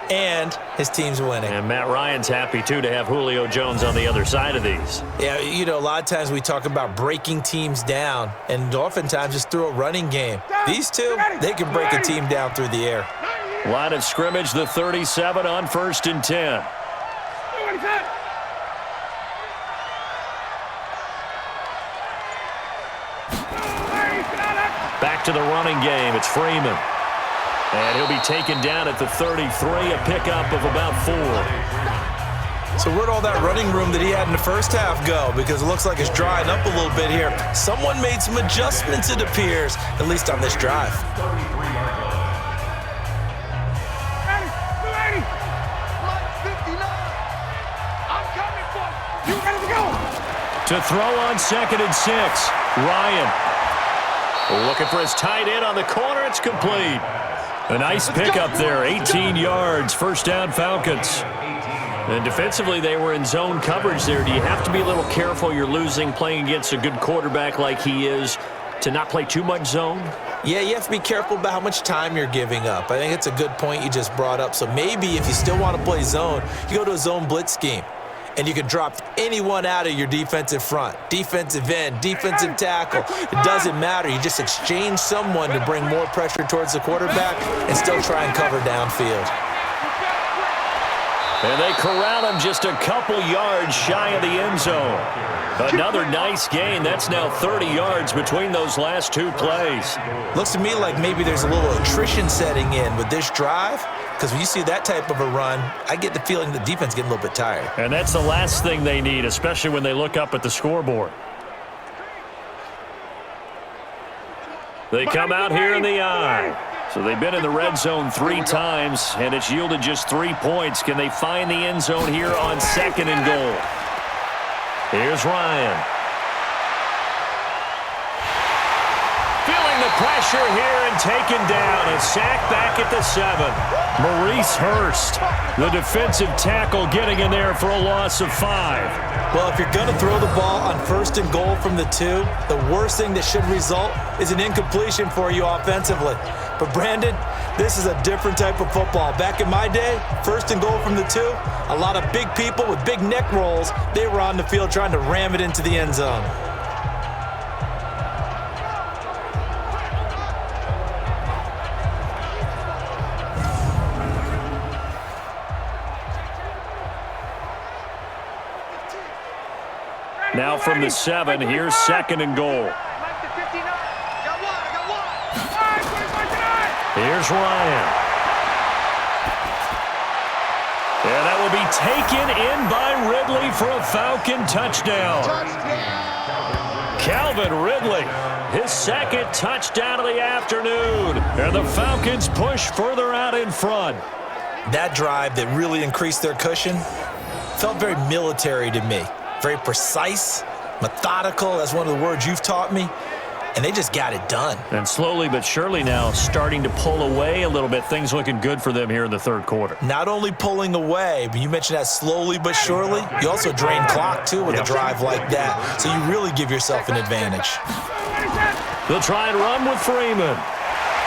and his team's winning. And Matt Ryan's happy, too, to have Julio Jones on the other side of these. Yeah, you know, a lot of times we talk about breaking teams down, and oftentimes just through a running game. These two, they can break a team down through the air. Line of scrimmage, the 37 on 1st and 10. Back to the running game. It's Freeman. And he'll be taken down at the 33, a pickup of about 4. So where'd all that running room that he had in the 1st half go? Because it looks like it's drying up a little bit here. Someone made some adjustments, it appears, at least on this drive. To throw on 2nd and 6. Ryan looking for his tight end on the corner. It's complete. A nice pickup there. 18 yards. 1st down Falcons. And defensively, they were in zone coverage there. Do you have to be a little careful? You're losing playing against a good quarterback like he is to not play too much zone? Yeah, you have to be careful about how much time you're giving up. I think it's a good point you just brought up. So maybe if you still want to play zone, you go to a zone blitz scheme. And you can drop anyone out of your defensive front, defensive end, defensive tackle. It doesn't matter. You just exchange someone to bring more pressure towards the quarterback and still try and cover downfield. And they corral him just a couple yards shy of the end zone. Another nice gain. That's now 30 yards between those last 2 plays. Looks to me like maybe there's a little attrition setting in with this drive. Because when you see that type of a run, I get the feeling the defense getting a little bit tired. And that's the last thing they need, especially when they look up at the scoreboard. They come out here in the I. So they've been in the red zone 3 times, and it's yielded just 3 points. Can they find the end zone here on 2nd and goal? Here's Ryan. Feeling the pressure here and taken down. A sack back at the 7. Maurice Hurst, the defensive tackle, getting in there for a loss of 5. Well, if you're going to throw the ball on 1st and goal from the 2, the worst thing that should result is an incompletion for you offensively. But, Brandon, this is a different type of football. Back in my day, 1st and goal from the 2, a lot of big people with big neck rolls, they were on the field trying to ram it into the end zone. Now from the 7, here's 2nd and goal. Here's Ryan. And that will be taken in by Ridley for a Falcon touchdown. Calvin Ridley, his 2nd touchdown of the afternoon. And the Falcons push further out in front. That drive that really increased their cushion felt very military to me. Very precise, methodical. That's one of the words you've taught me. And they just got it done. And slowly but surely now starting to pull away a little bit. Things looking good for them here in the 3rd quarter. Not only pulling away, but you mentioned that slowly but surely. You also drain clock, too, with a drive like that. So you really give yourself an advantage. They'll try and run with Freeman.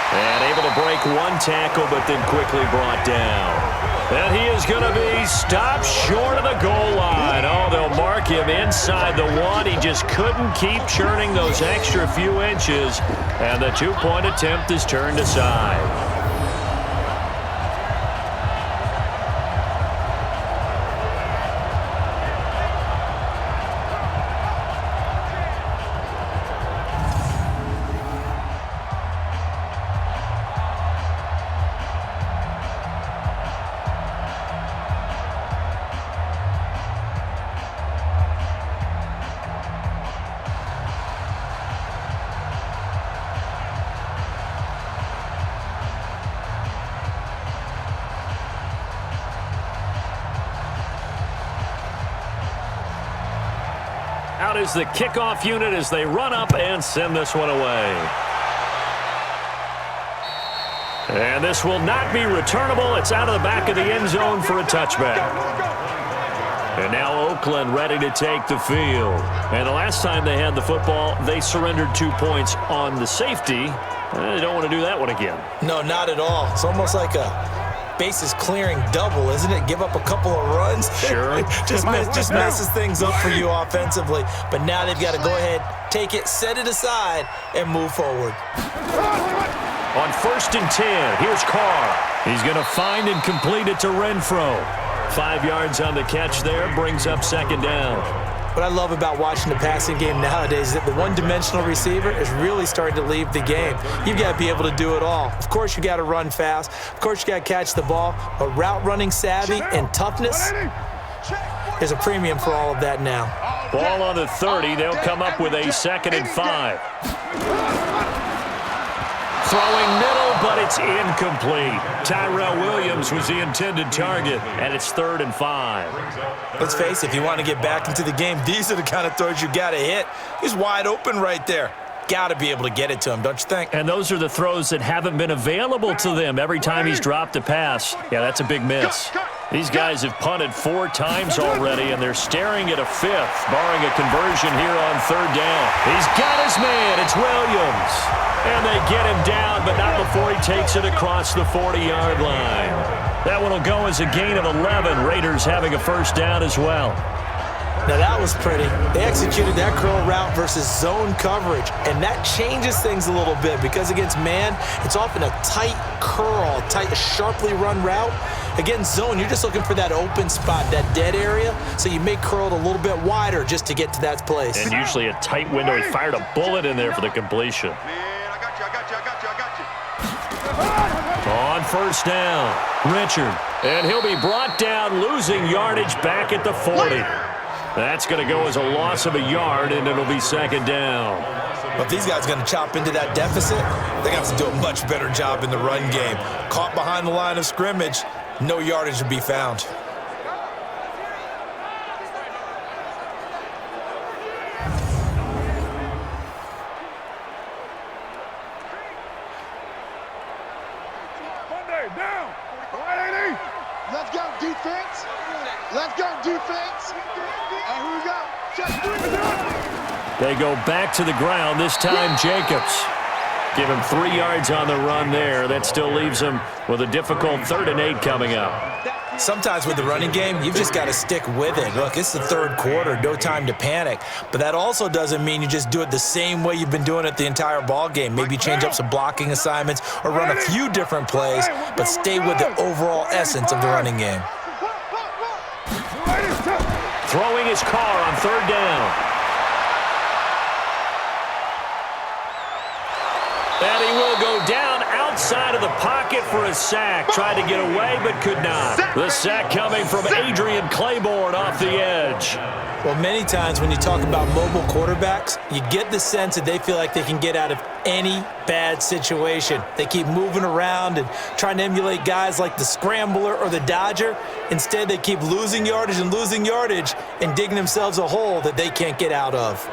And able to break 1 tackle, but then quickly brought down. And he is going to be stopped short of the goal line. Oh, they'll mark him inside the 1. He just couldn't keep churning those extra few inches. And the 2-point attempt is turned aside. Out is the kickoff unit as they run up and send this one away. And this will not be returnable. It's out of the back of the end zone for a touchback. And now Oakland ready to take the field. And the last time they had the football, they surrendered 2 points on the safety. They don't want to do that one again. No, not at all. It's almost like a bases clearing double, isn't it? Give up a couple of runs. Sure. just messes things up for you offensively. But now they've got to go ahead, take it, set it aside, and move forward. On 1st and 10, here's Carr. He's going to find and complete it to Renfro. 5 yards on the catch there, brings up 2nd down. What I love about watching the passing game nowadays is that the one-dimensional receiver is really starting to leave the game. You've got to be able to do it all. Of course, you got to run fast. Of course, you got to catch the ball. But route running savvy and toughness, there's a premium for all of that now. Ball on the 30. They'll come up with a 2nd and 5. Throwing middle, but it's incomplete. Tyrell Williams was the intended target, and it's 3rd and 5. Let's face it, if you want to get back into the game, these are the kind of throws you got to hit. He's wide open right there. Got to be able to get it to him, don't you think? And those are the throws that haven't been available to them every time he's dropped a pass. Yeah, that's a big miss. These guys have punted 4 times already, and they're staring at a 5th, barring a conversion here on 3rd down. He's got his man. It's Williams. And they get him down, but not before he takes it across the 40-yard line. That one will go as a gain of 11. Raiders having a 1st down as well. Now that was pretty. They executed that curl route versus zone coverage, and that changes things a little bit because against man, it's often a tight curl, tight, sharply run route. Against zone, you're just looking for that open spot, that dead area, so you may curl it a little bit wider just to get to that place. And usually a tight window. He fired a bullet in there for the completion. On 1st down, Richard. And he'll be brought down, losing yardage back at the 40. That's going to go as a loss of a yard, and it'll be 2nd down. But if these guys are going to chop into that deficit, they're going to have to do a much better job in the run game. Caught behind the line of scrimmage, no yardage to be found. Down. Let's go, defense. Let's go, defense. And here we go. Just do it. They go back to the ground, this time Jacobs. Give him 3 yards on the run there. That still leaves him with a difficult 3rd and 8 coming up. Sometimes with the running game, you've just got to stick with it. Look, it's the 3rd quarter, no time to panic. But that also doesn't mean you just do it the same way you've been doing it the entire ball game. Maybe change up some blocking assignments or run a few different plays, but stay with the overall essence of the running game. Throwing his car on 3rd down. And he will go down outside of the pocket for a sack. Tried to get away, but could not. The sack coming from Adrian Claiborne off the edge. Well, many times when you talk about mobile quarterbacks, you get the sense that they feel like they can get out of any bad situation. They keep moving around and trying to emulate guys like the scrambler or the dodger. Instead, they keep losing yardage and digging themselves a hole that they can't get out of.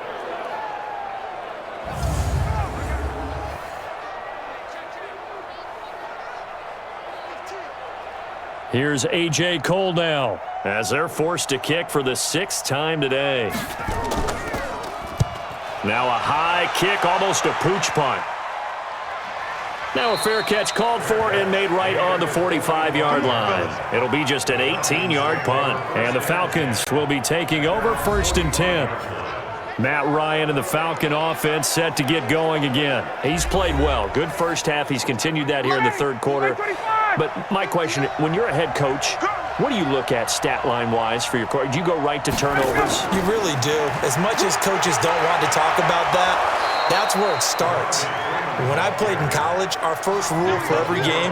Here's A.J. Cole now as they're forced to kick for the 6th time today. Now a high kick, almost a pooch punt. Now a fair catch called for and made right on the 45-yard line. It'll be just an 18-yard punt. And the Falcons will be taking over 1st and 10. Matt Ryan and the Falcon offense set to get going again. He's played well. Good first half. He's continued that here in the 3rd quarter. But my question, when you're a head coach, what do you look at stat line-wise for your court? Do you go right to turnovers? You really do. As much as coaches don't want to talk about that, that's where it starts. When I played in college, our first rule for every game,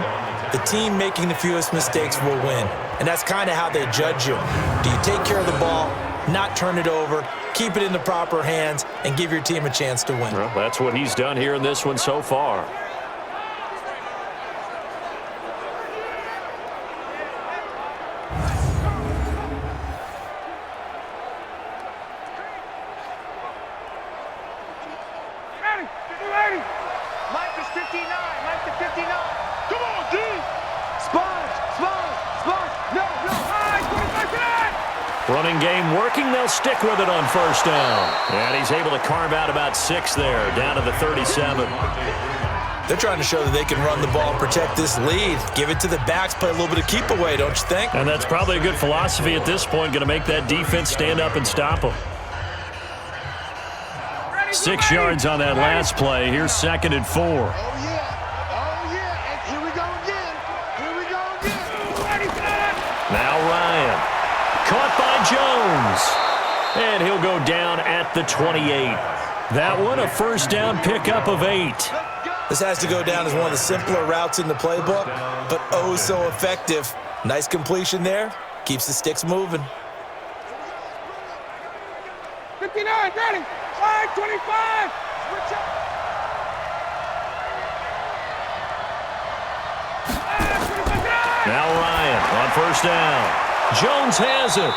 the team making the fewest mistakes will win. And that's kind of how they judge you. Do you take care of the ball, not turn it over, keep it in the proper hands, and give your team a chance to win? Well, that's what he's done here in this one so far. Mike is 59. Mike is 59. Come on, D. Sponge. No. Running game working. They'll stick with it on 1st down. And he's able to carve out about 6 there, down to the 37. They're trying to show that they can run the ball and protect this lead. Give it to the backs, play a little bit of keep away, don't you think? And that's probably a good philosophy at this point, going to make that defense stand up and stop them. 6 yards on that last play. Here's 2nd and 4. Oh, yeah. And here we go again. Now Ryan. Caught by Jones. And he'll go down at the 28. That one a 1st down pickup of 8. This has to go down as one of the simpler routes in the playbook, but oh so effective. Nice completion there. Keeps the sticks moving. 59, ready. 525. Switch up. Now Ryan on 1st down. Jones has it.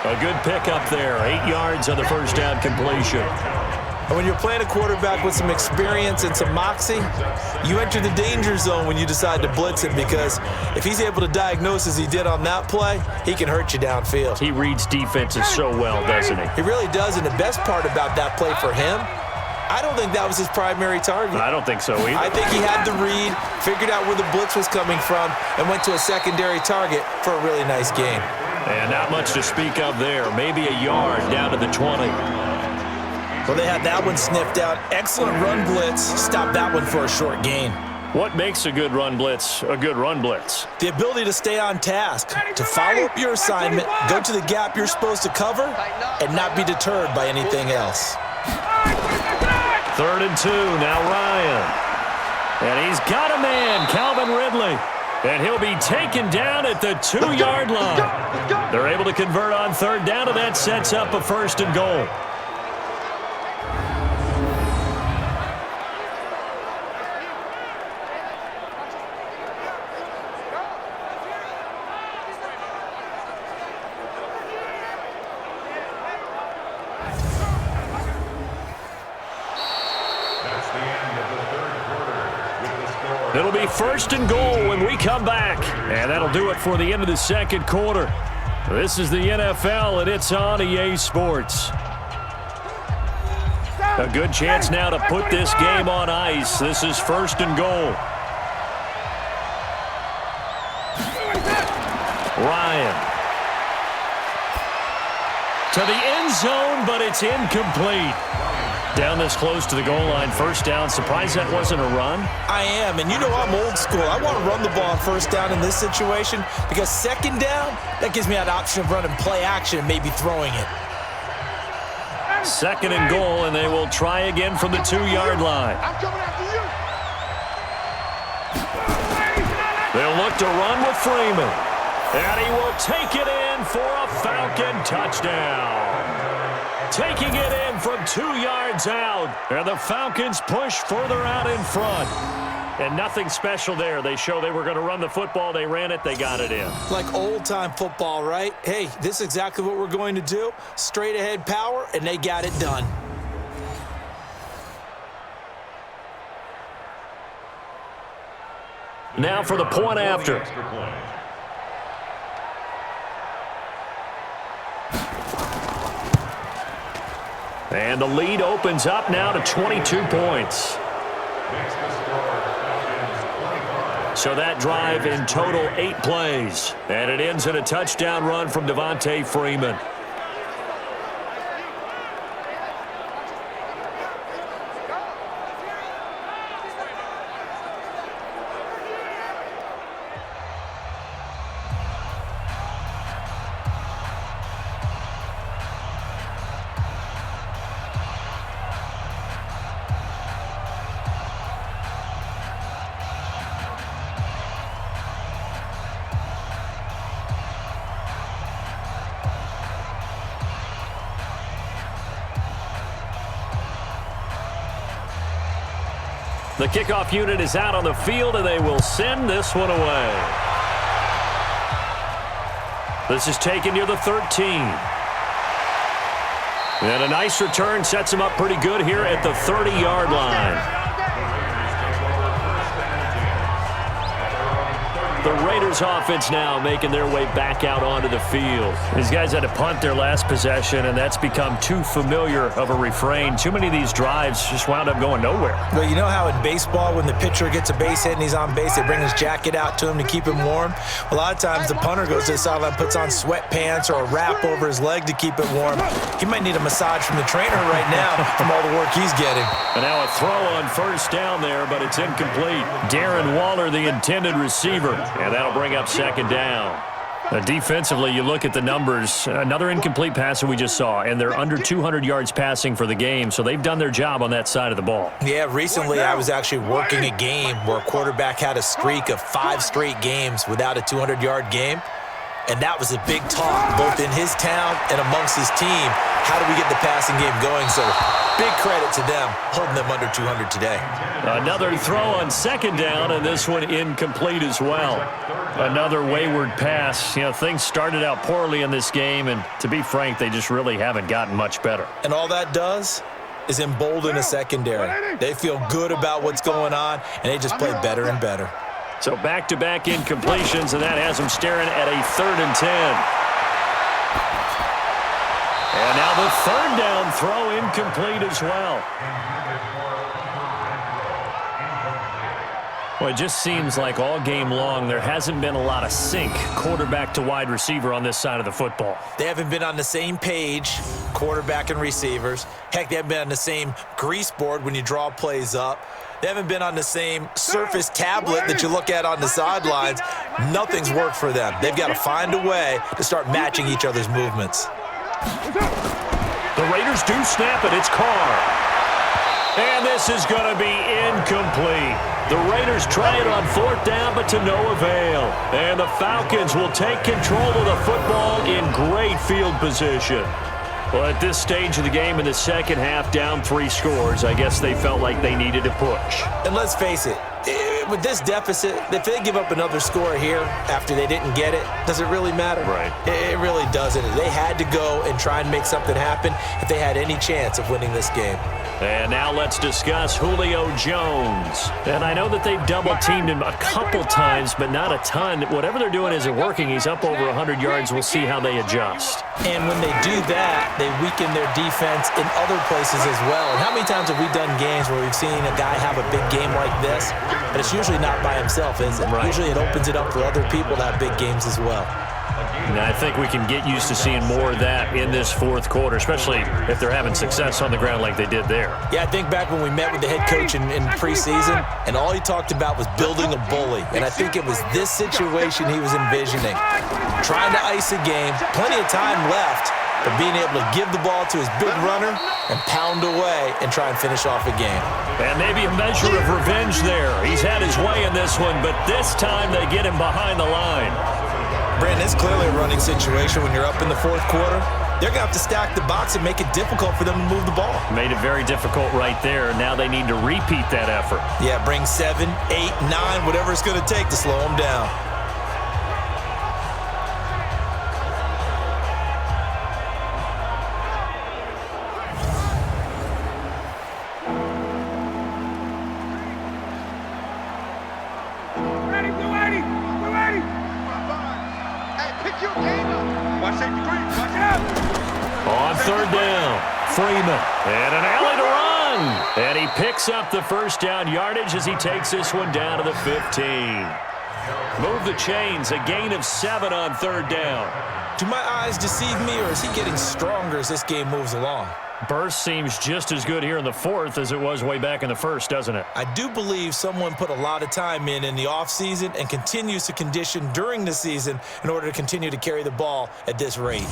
A good pickup there. 8 yards on the 1st down completion. And when you're playing a quarterback with some experience and some moxie, you enter the danger zone when you decide to blitz him, because if he's able to diagnose as he did on that play, he can hurt you downfield. He reads defenses so well, doesn't he? He really does, and the best part about that play for him, I don't think that was his primary target. I don't think so either. I think he had the read, figured out where the blitz was coming from, and went to a secondary target for a really nice gain. And not much to speak of there. Maybe a yard down to the 20. Well, they had that one sniffed out. Excellent run blitz. Stopped that one for a short gain. What makes a good run blitz a good run blitz? The ability to stay on task, to follow up your assignment, go to the gap you're supposed to cover, and not be deterred by anything else. 3rd and 2, now Ryan. And he's got a man, Calvin Ridley. And he'll be taken down at the 2-yard line. They're able to convert on 3rd down, and that sets up a 1st and goal. It'll be 1st and goal when we come back. And that'll do it for the end of the second quarter. This is the NFL, and it's on EA Sports. A good chance now to put this game on ice. This is 1st and goal. Ryan. To the end zone, but it's incomplete. Down this close to the goal line, 1st down. Surprised that wasn't a run? I am, and you know I'm old school. I want to run the ball on 1st down in this situation because 2nd down, that gives me that option of running play action and maybe throwing it. 2nd and goal, and they will try again from the 2-yard line. I'm coming after you. They'll look to run with Freeman. And he will take it in for a Falcon touchdown. Taking it in from 2 yards out. And the Falcons push further out in front. And nothing special there. They show they were going to run the football. They ran it. They got it in. Like old-time football, right? Hey, this is exactly what we're going to do. Straight-ahead power, and they got it done. Now for the point after. And the lead opens up now to 22 points. So that drive in total 8 plays. And it ends in a touchdown run from Devontae Freeman. The kickoff unit is out on the field, and they will send this one away. This is taken near the 13. And a nice return sets him up pretty good here at the 30-yard line. The Raiders offense now making their way back out onto the field. These guys had to punt their last possession, and that's become too familiar of a refrain. Too many of these drives just wound up going nowhere. Well, you know how in baseball, when the pitcher gets a base hit and he's on base, they bring his jacket out to him to keep him warm? A lot of times the punter goes to the sideline, puts on sweatpants or a wrap over his leg to keep it warm. He might need a massage from the trainer right now from all the work he's getting. And now a throw on 1st down there, but it's incomplete. Darren Waller, the intended receiver. And that'll bring up 2nd down. Defensively, you look at the numbers. Another incomplete pass that we just saw, and they're under 200 yards passing for the game, so they've done their job on that side of the ball. Yeah, recently I was actually working a game where a quarterback had a streak of 5 straight games without a 200-yard game, and that was a big talk both in his town and amongst his team. How do we get the passing game going? So big credit to them holding them under 200 today. Another throw on 2nd down, and this one incomplete as well. Another wayward pass. You know, things started out poorly in this game, and to be frank, they just really haven't gotten much better. And all that does is embolden a secondary. They feel good about what's going on, and they just play better and better. So back-to-back incompletions, and that has them staring at a 3rd and 10. And now the 3rd down throw incomplete as well. Well, it just seems like all game long there hasn't been a lot of sync quarterback to wide receiver on this side of the football. They haven't been on the same page, quarterback and receivers. Heck, they haven't been on the same grease board when you draw plays up. They haven't been on the same Surface tablet that you look at on the sidelines. Nothing's worked for them. They've got to find a way to start matching each other's movements. The Raiders do snap it. It's Carr. And this is going to be incomplete. The Raiders try it on 4th down, but to no avail. And the Falcons will take control of the football in great field position. Well, at this stage of the game in the second half, down 3 scores, I guess they felt like they needed to push. And let's face it, with this deficit, if they give up another score here after they didn't get it, does it really matter? Right. It really doesn't. They had to go and try and make something happen if they had any chance of winning this game. And now let's discuss Julio Jones. And I know that they've double-teamed him a couple times, but not a ton. Whatever they're doing isn't working. He's up over 100 yards. We'll see how they adjust. And when they do that, they weaken their defense in other places as well. And how many times have we done games where we've seen a guy have a big game like this, but it's usually not by himself, is it? Right. Usually it opens it up for other people to have big games as well. And I think we can get used to seeing more of that in this fourth quarter, especially if they're having success on the ground like they did there. Yeah, I think back when we met with the head coach in preseason, and all he talked about was building a bully. And I think it was this situation he was envisioning. Trying to ice a game, plenty of time left, but being able to give the ball to his big runner and pound away and try and finish off a game. And maybe a measure of revenge there. He's had his way in this one, but this time they get him behind the line. Brandon, it's clearly a running situation when you're up in the fourth quarter. They're going to have to stack the box and make it difficult for them to move the ball. Made it very difficult right there. Now they need to repeat that effort. Yeah, bring 7, 8, 9, whatever it's going to take to slow them down. On third down, Freeman. And an alley to run. And he picks up the first down yardage as he takes this one down to the 15. Move the chains, a gain of 7 on third down. Do my eyes deceive me, or is he getting stronger as this game moves along? Burst seems just as good here in the fourth as it was way back in the first, doesn't it? I do believe someone put a lot of time in the offseason and continues to condition during the season in order to continue to carry the ball at this rate.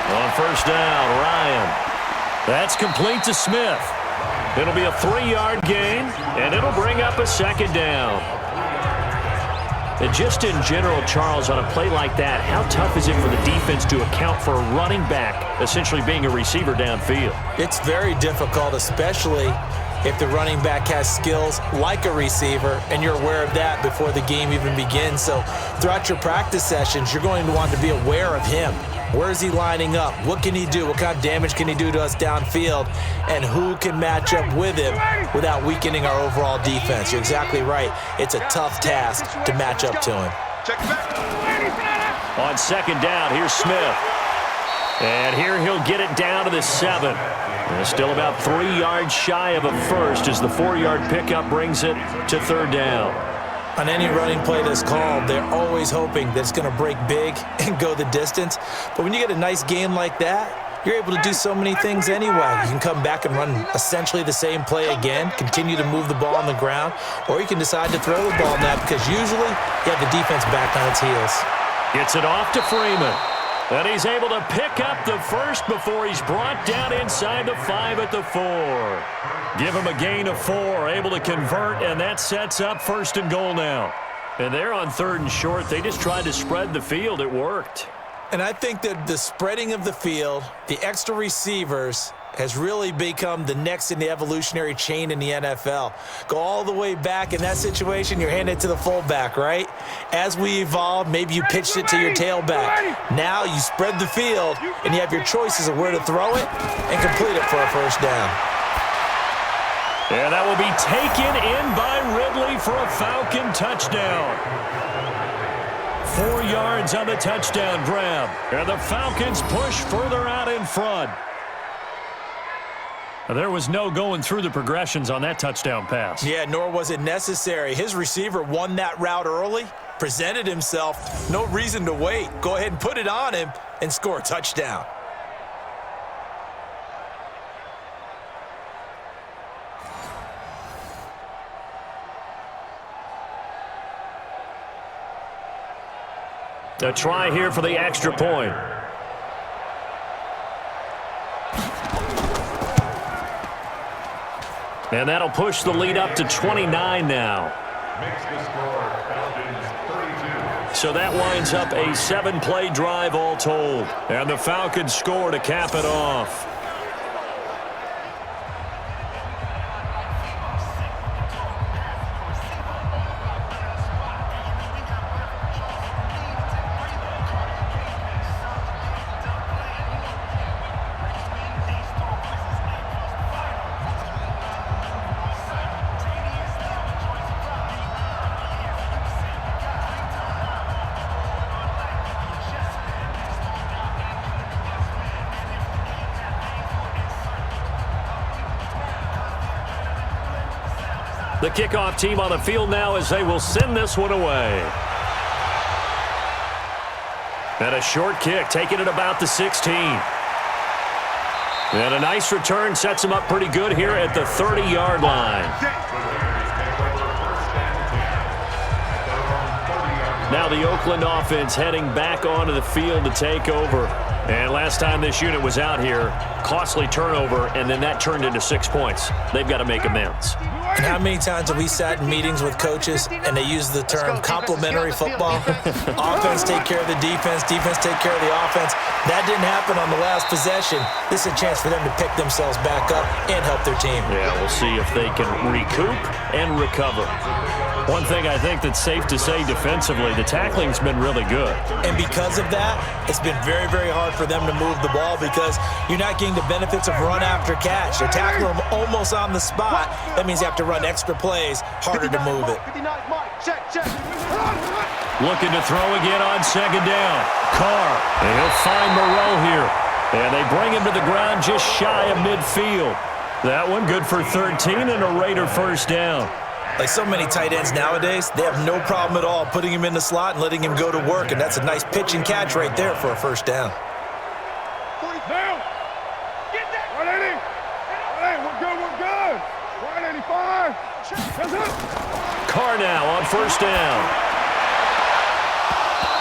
On first down, Ryan. That's complete to Smith. It'll be a 3-yard gain, and it'll bring up a second down. And just in general, Charles, on a play like that, how tough is it for the defense to account for a running back essentially being a receiver downfield? It's very difficult, especially if the running back has skills like a receiver, and you're aware of that before the game even begins. So throughout your practice sessions, you're going to want to be aware of him. Where is he lining up? What can he do? What kind of damage can he do to us downfield? And who can match up with him without weakening our overall defense? You're exactly right. It's a tough task to match up to him. On second down, here's Smith. And here he'll get it down to the 7. And still about 3 yards shy of a first as the 4-yard pickup brings it to third down. On any running play that's called, they're always hoping that it's going to break big and go the distance. But when you get a nice game like that, you're able to do so many things anyway. You can come back and run essentially the same play again, continue to move the ball on the ground, or you can decide to throw the ball now because usually you have the defense back on its heels. Gets it off to Freeman. And he's able to pick up the first before he's brought down inside the 5 at the 4. Give him a gain of 4, able to convert, and that sets up first and goal now. And they're on third and short. They just tried to spread the field. It worked. And I think that the spreading of the field, the extra receivers, has really become the next in the evolutionary chain in the NFL. Go all the way back in that situation, you're handing it to the fullback, right? As we evolve, maybe you pitched it to your tailback. Now you spread the field, and you have your choices of where to throw it and complete it for a first down. And that will be taken in by Ridley for a Falcon touchdown. 4 yards on the touchdown grab. And the Falcons push further out in front. There was no going through the progressions on that touchdown pass. Yeah, nor was it necessary. His receiver won that route early, presented himself, no reason to wait. Go ahead and put it on him and score a touchdown. A try here for the extra point. And that'll push the lead up to 29 now. Makes the score, Falcons 32. So that winds up a 7-play drive all told. And the Falcons score to cap it off. The kickoff team on the field now as they will send this one away. And a short kick, taking it about the 16. And a nice return sets him up pretty good here at the 30-yard line. Now the Oakland offense heading back onto the field to take over. And last time this unit was out here, costly turnover, and then that turned into 6 points. They've got to make amends. And how many times have we sat in meetings with coaches and they use the term complementary football? Offense take care of the defense, defense take care of the offense. That didn't happen on the last possession. This is a chance for them to pick themselves back up and help their team. Yeah, we'll see if they can recoup and recover. One thing I think that's safe to say defensively, the tackling's been really good. And because of that, it's been very, very hard for them to move the ball because you're not getting the benefits of run after catch. They're tackling them almost on the spot. That means you have to run extra plays, harder to move it. Looking to throw again on second down. Carr, and he'll find Moreau here. And they bring him to the ground just shy of midfield. That one good for 13 and a Raider first down. Like so many tight ends nowadays, they have no problem at all putting him in the slot and letting him go to work, and that's a nice pitch and catch right there for a first down. Down. Get that. 180. Hey, we're good. 185. Hands up. Carr now on first down.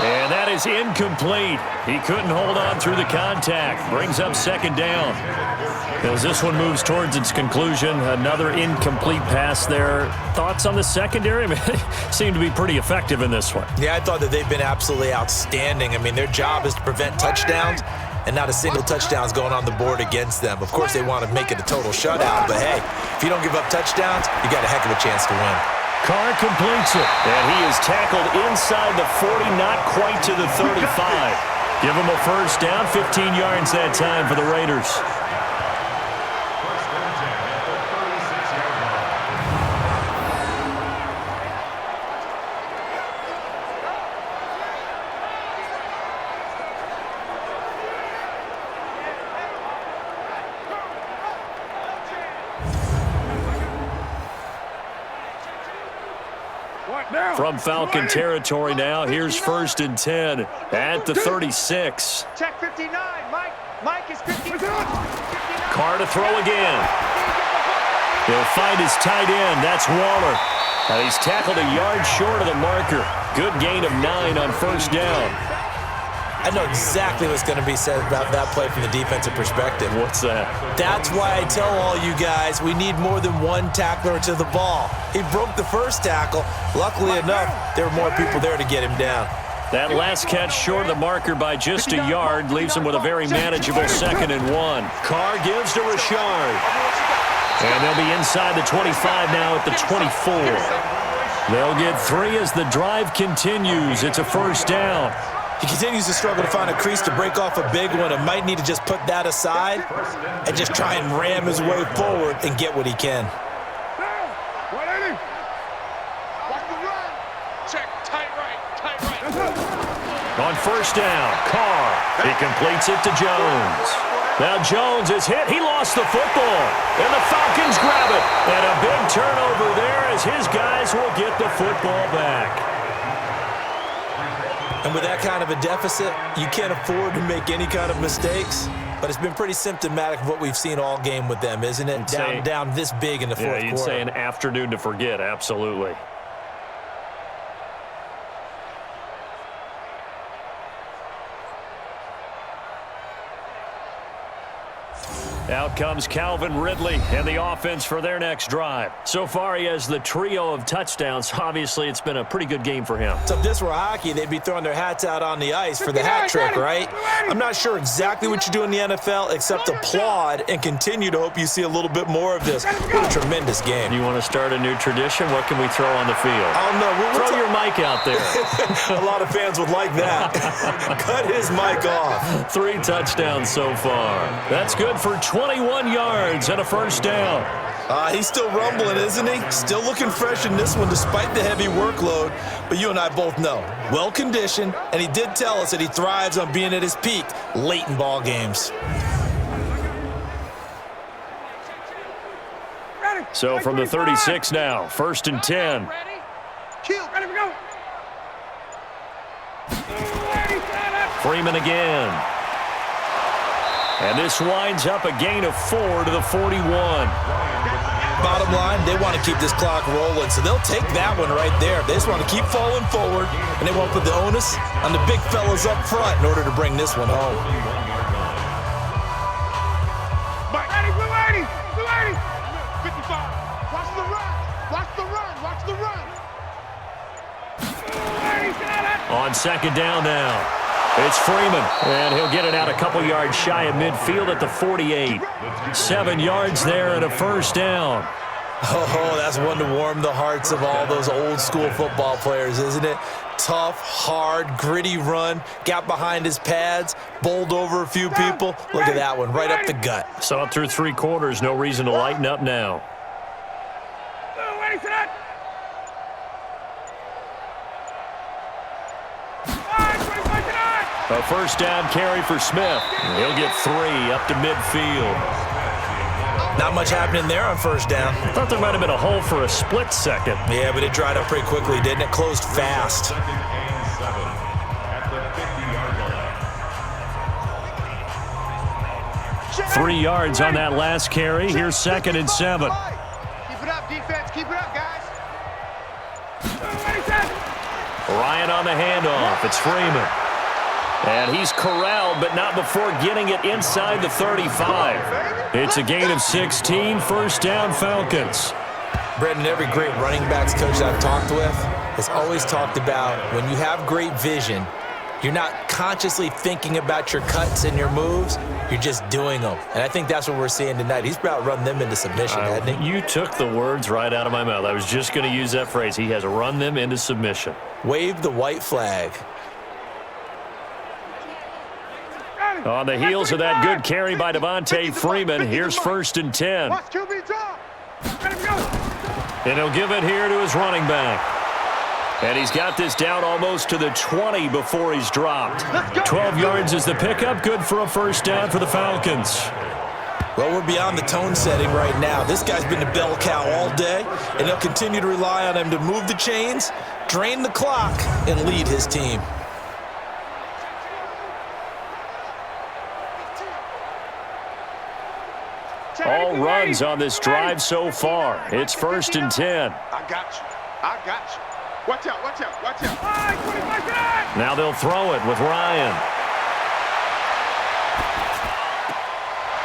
And that is incomplete. He couldn't hold on through the contact. Brings up second down. As this one moves towards its conclusion, another incomplete pass there. Thoughts on the secondary? I mean, they seem to be pretty effective in this one. Yeah, I thought that they've been absolutely outstanding. I mean, their job is to prevent touchdowns, and not a single touchdown is going on the board against them. Of course, they want to make it a total shutout, but hey, if you don't give up touchdowns, you got a heck of a chance to win. Carr completes it, and he is tackled inside the 40, not quite to the 35. Give him a first down, 15 yards that time for the Raiders. From Falcon territory now, here's 1st and 10 at the 36. Check 59, Mike is 59. Carr to throw again. He'll find his tight end, that's Waller. He's tackled a yard short of the marker. Good gain of 9 on first down. I know exactly what's going to be said about that play from the defensive perspective. What's that? That's why I tell all you guys we need more than one tackler to the ball. He broke the first tackle. Luckily enough, there were more people there to get him down. That last catch short of the marker by just a yard leaves him with a very manageable 2nd and 1. Carr gives to Richard. And they'll be inside the 25 now at the 24. They'll get 3 as the drive continues. It's a first down. He continues to struggle to find a crease to break off a big one and might need to just put that aside and just try and ram his way forward and get what he can. 180. Watch the run. Check. Tight right. On first down, Carr. He completes it to Jones. Now Jones is hit. He lost the football. And the Falcons grab it. And a big turnover there as his guys will get the football back. And with that kind of a deficit, you can't afford to make any kind of mistakes. But it's been pretty symptomatic of what we've seen all game with them, isn't it? Down this big in the fourth quarter. Yeah, you'd say an afternoon to forget, absolutely. Out comes Calvin Ridley and the offense for their next drive. So far, he has the trio of touchdowns. Obviously, it's been a pretty good game for him. So if this were hockey, they'd be throwing their hats out on the ice for the hat trick, right? I'm not sure exactly what you do in the NFL except applaud and continue to hope you see a little bit more of this. What a tremendous game. You want to start a new tradition? What can we throw on the field? I don't know. Throw your mic out there. A lot of fans would like that. Cut his mic off. 3 touchdowns so far. That's good for 21 yards and a first down. He's still rumbling, isn't he? Still looking fresh in this one despite the heavy workload. But you and I both know, well-conditioned, and he did tell us that he thrives on being at his peak late in ball games. Ready. So from the 36 now, 1st and 10. Ready to go. Freeman again. And this winds up a gain of 4 to the 41. Bottom line, they want to keep this clock rolling, so they'll take that one right there. They just want to keep falling forward, and they won't put the onus on the big fellas up front in order to bring this one home. Blue 80, 55. Watch the run. Watch the run. Watch the run. On 2nd down now, it's Freeman, and he'll get it out a couple yards shy of midfield at the 48. 7 yards there and a 1st down. Oh, that's one to warm the hearts of all those old school football players, isn't it? Tough, hard, gritty run, got behind his pads, bowled over a few people. Look at that one, right up the gut. Saw it through 3 quarters, no reason to lighten up now. A 1st down carry for Smith. He'll get 3 up to midfield. Not much happening there on 1st down. I thought there might have been a hole for a split second. Yeah, but it dried up pretty quickly, didn't it? Closed fast. 2nd and 7 at the 50-yard line. 3 yards on that last carry. Here's 2nd and 7. Keep it up, defense. Keep it up, guys. Ryan on the handoff. It's Freeman. And he's corralled, but not before getting it inside the 35. It's a gain of 16, 1st down Falcons. Brendan, every great running backs coach I've talked with has always talked about when you have great vision, you're not consciously thinking about your cuts and your moves, you're just doing them. And I think that's what we're seeing tonight. He's about run them into submission, hasn't he? You took the words right out of my mouth. I was just going to use that phrase. He has run them into submission. Wave the white flag. On the heels of that good carry by Devontae Freeman, here's 1st and 10. Watch QB drop. Ready to go. And he'll give it here to his running back. And he's got this down almost to the 20 before he's dropped. 12 yards is the pickup, good for a 1st down for the Falcons. Well, we're beyond the tone setting right now. This guy's been a bell cow all day, and they'll continue to rely on him to move the chains, drain the clock, and lead his team. All runs on this drive so far. It's 1st and 10. I got you. Watch out. Now they'll throw it with Ryan.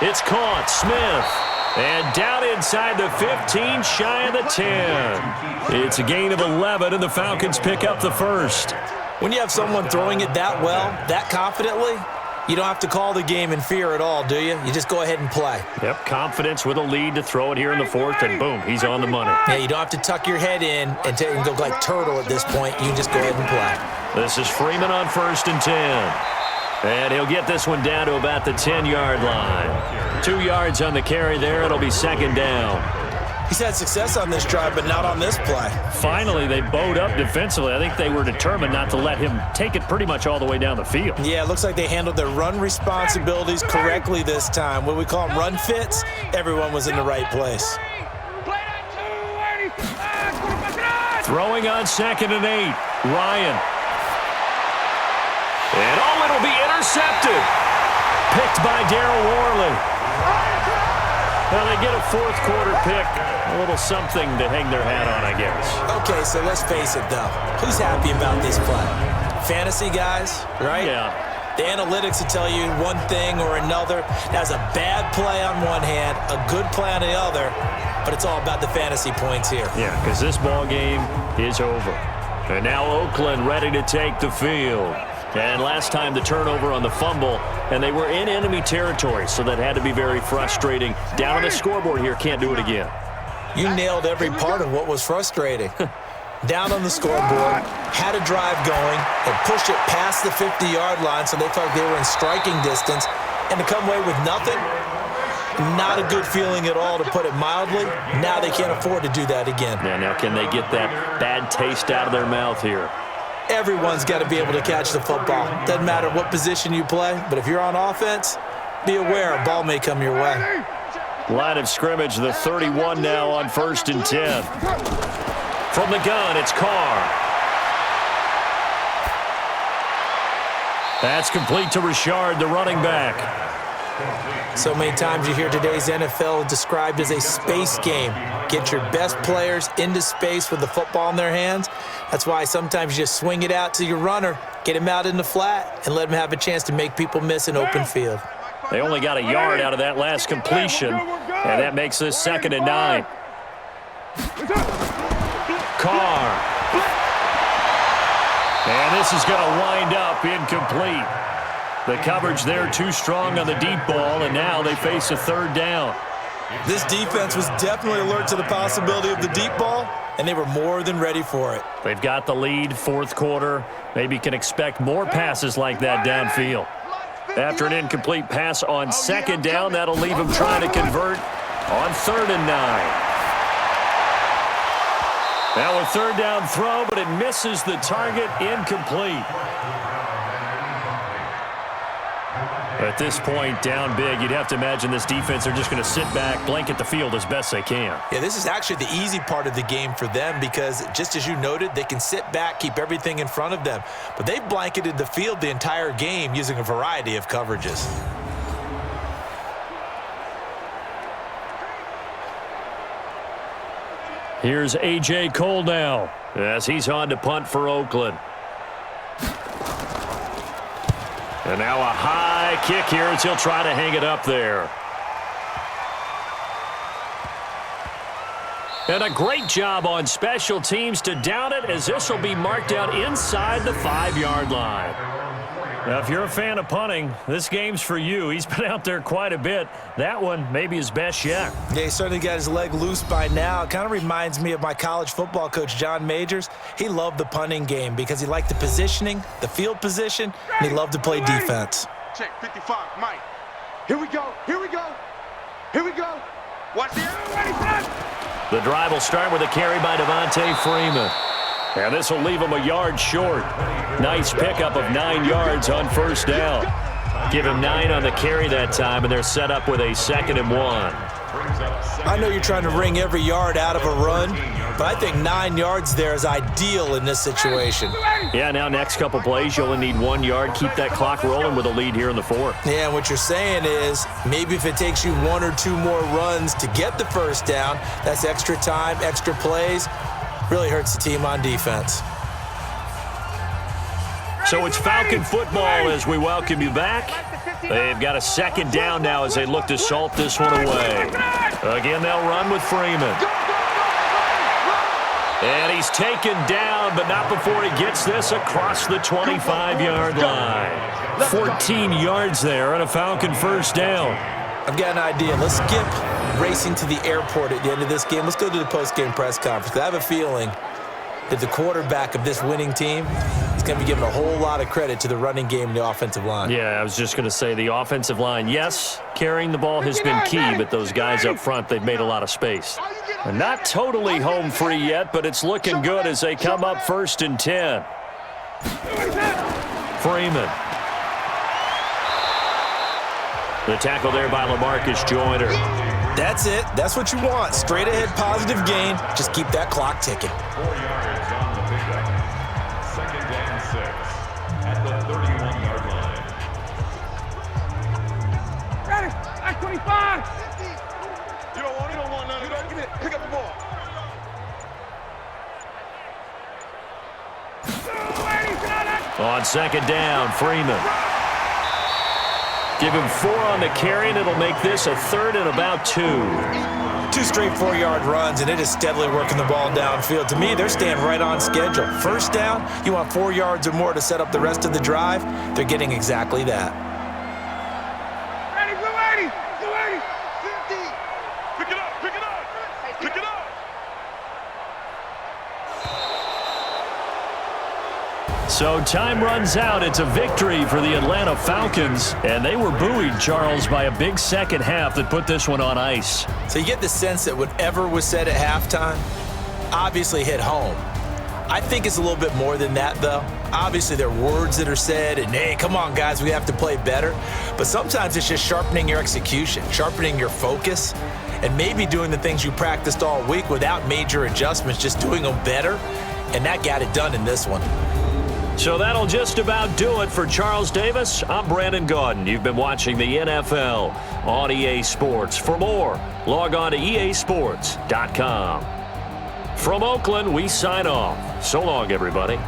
It's caught. Smith. And down inside the 15, shy of the 10. It's a gain of 11, and the Falcons pick up the 1st. When you have someone throwing it that well, that confidently, you don't have to call the game in fear at all, do you? You just go ahead and play. Yep, confidence with a lead to throw it here in the 4th, and boom, he's on the money. Yeah, you don't have to tuck your head in and go like turtle at this point. You just go ahead and play. This is Freeman on 1st and 10. And he'll get this one down to about the 10-yard line. 2 yards on the carry there. It'll be 2nd down. He's had success on this drive, but not on this play. Finally, they bowed up defensively. I think they were determined not to let him take it pretty much all the way down the field. Yeah, it looks like they handled their run responsibilities correctly this time. What we call them run fits, everyone was in the right place. Throwing on 2nd and 8. Ryan. And it'll be intercepted. Picked by Darryl Worley. Well, they get a 4th quarter pick. A little something to hang their hat on, I guess. Okay, so let's face it, though. Who's happy about this play? Fantasy guys, right? Yeah. The analytics will tell you one thing or another. That's a bad play on one hand, a good play on the other, but it's all about the fantasy points here. Yeah, because this ball game is over. And now Oakland ready to take the field. And last time the turnover on the fumble, and they were in enemy territory, so that had to be very frustrating. Down on the scoreboard here, can't do it again. You nailed every part of what was frustrating. Down on the scoreboard, had a drive going, and pushed it past the 50-yard line so they felt they were in striking distance, and to come away with nothing, not a good feeling at all, to put it mildly. Now they can't afford to do that again. Yeah, now can they get that bad taste out of their mouth here? Everyone's got to be able to catch the football. Doesn't matter what position you play, but if you're on offense, be aware a ball may come your way. Line of scrimmage, the 31 now on 1st and 10. From the gun, it's Carr. That's complete to Richard, the running back. So many times you hear today's NFL described as a space game. Get your best players into space with the football in their hands. That's why sometimes you just swing it out to your runner, get him out in the flat, and let him have a chance to make people miss an open field. They only got a yard out of that last completion, and that makes this 2nd and 9. Carr. And this is going to wind up incomplete. The coverage there too strong on the deep ball, and now they face a 3rd down. This defense was definitely alert to the possibility of the deep ball, and they were more than ready for it. They've got the lead, 4th quarter. Maybe can expect more passes like that downfield. After an incomplete pass on 2nd down, that'll leave them trying to convert on 3rd and 9. Now a 3rd down throw, but it misses the target, incomplete. At this point, down big, you'd have to imagine this defense are just going to sit back, blanket the field as best they can. Yeah, this is actually the easy part of the game for them because, just as you noted, they can sit back, keep everything in front of them. But they've blanketed the field the entire game using a variety of coverages. Here's A.J. Cole now as he's on to punt for Oakland. And now a high kick here as he'll try to hang it up there. And a great job on special teams to down it as this will be marked out inside the 5-yard line. Now, if you're a fan of punting, this game's for you. He's been out there quite a bit. That one maybe his best yet. Yeah, he certainly got his leg loose by now. It kind of reminds me of my college football coach, John Majors. He loved the punting game because he liked the positioning, the field position, and he loved to play defense. Check 55, Mike. Here we go. Here we go. Here we go. Watch the The drive will start with a carry by Devontae Freeman. And this will leave him a yard short. Nice pickup of 9 yards on 1st down. Give him 9 on the carry that time, and they're set up with a 2nd and 1. I know you're trying to wring every yard out of a run, but I think 9 yards there is ideal in this situation. Yeah, now next couple plays, you only need 1 yard. Keep that clock rolling with a lead here in the 4th. Yeah, and what you're saying is maybe if it takes you 1 or 2 more runs to get the 1st down, that's extra time, extra plays. Really hurts the team on defense. So it's Falcon football as we welcome you back. They've got a 2nd down now as they look to salt this one away. Again, they'll run with Freeman. And he's taken down, but not before he gets this across the 25-yard line. 14 yards there on a Falcon 1st down. I've got an idea. Let's skip racing to the airport at the end of this game. Let's go to the post-game press conference. I have a feeling that the quarterback of this winning team is going to be given a whole lot of credit to the running game and the offensive line. Yeah, I was just going to say the offensive line, yes, carrying the ball has been key, but those guys up front, they've made a lot of space. And not totally home free yet, but it's looking good as they come up 1st and 10. Freeman. The tackle there by LaMarcus Joyner. That's it. That's what you want. Straight ahead, positive gain. Just keep that clock ticking. 4 yards on the pickup. 2nd and 6 at the 31-yard line. Ready. Act 25. You don't want none of that. Give it. Pick up the ball. On 2nd down, Freeman. Give him 4 on the carry, and it'll make this a 3rd and about 2. 2 straight 4-yard runs, and it is steadily working the ball downfield. To me, they're staying right on schedule. 1st down, you want 4 yards or more to set up the rest of the drive. They're getting exactly that. Ready, blue 80. Blue 80. 50. Pick it up. Pick it up. Pick it up. So time runs out. It's a victory for the Atlanta Falcons, and they were buoyed, Charles, by a big 2nd half that put this one on ice. So you get the sense that whatever was said at halftime obviously hit home. I think it's a little bit more than that, though. Obviously, there are words that are said, and hey, come on, guys, we have to play better. But sometimes it's just sharpening your execution, sharpening your focus, and maybe doing the things you practiced all week without major adjustments, just doing them better. And that got it done in this one. So that'll just about do it for Charles Davis. I'm Brandon Gaudin. You've been watching the NFL on EA Sports. For more, log on to easports.com. From Oakland, we sign off. So long, everybody.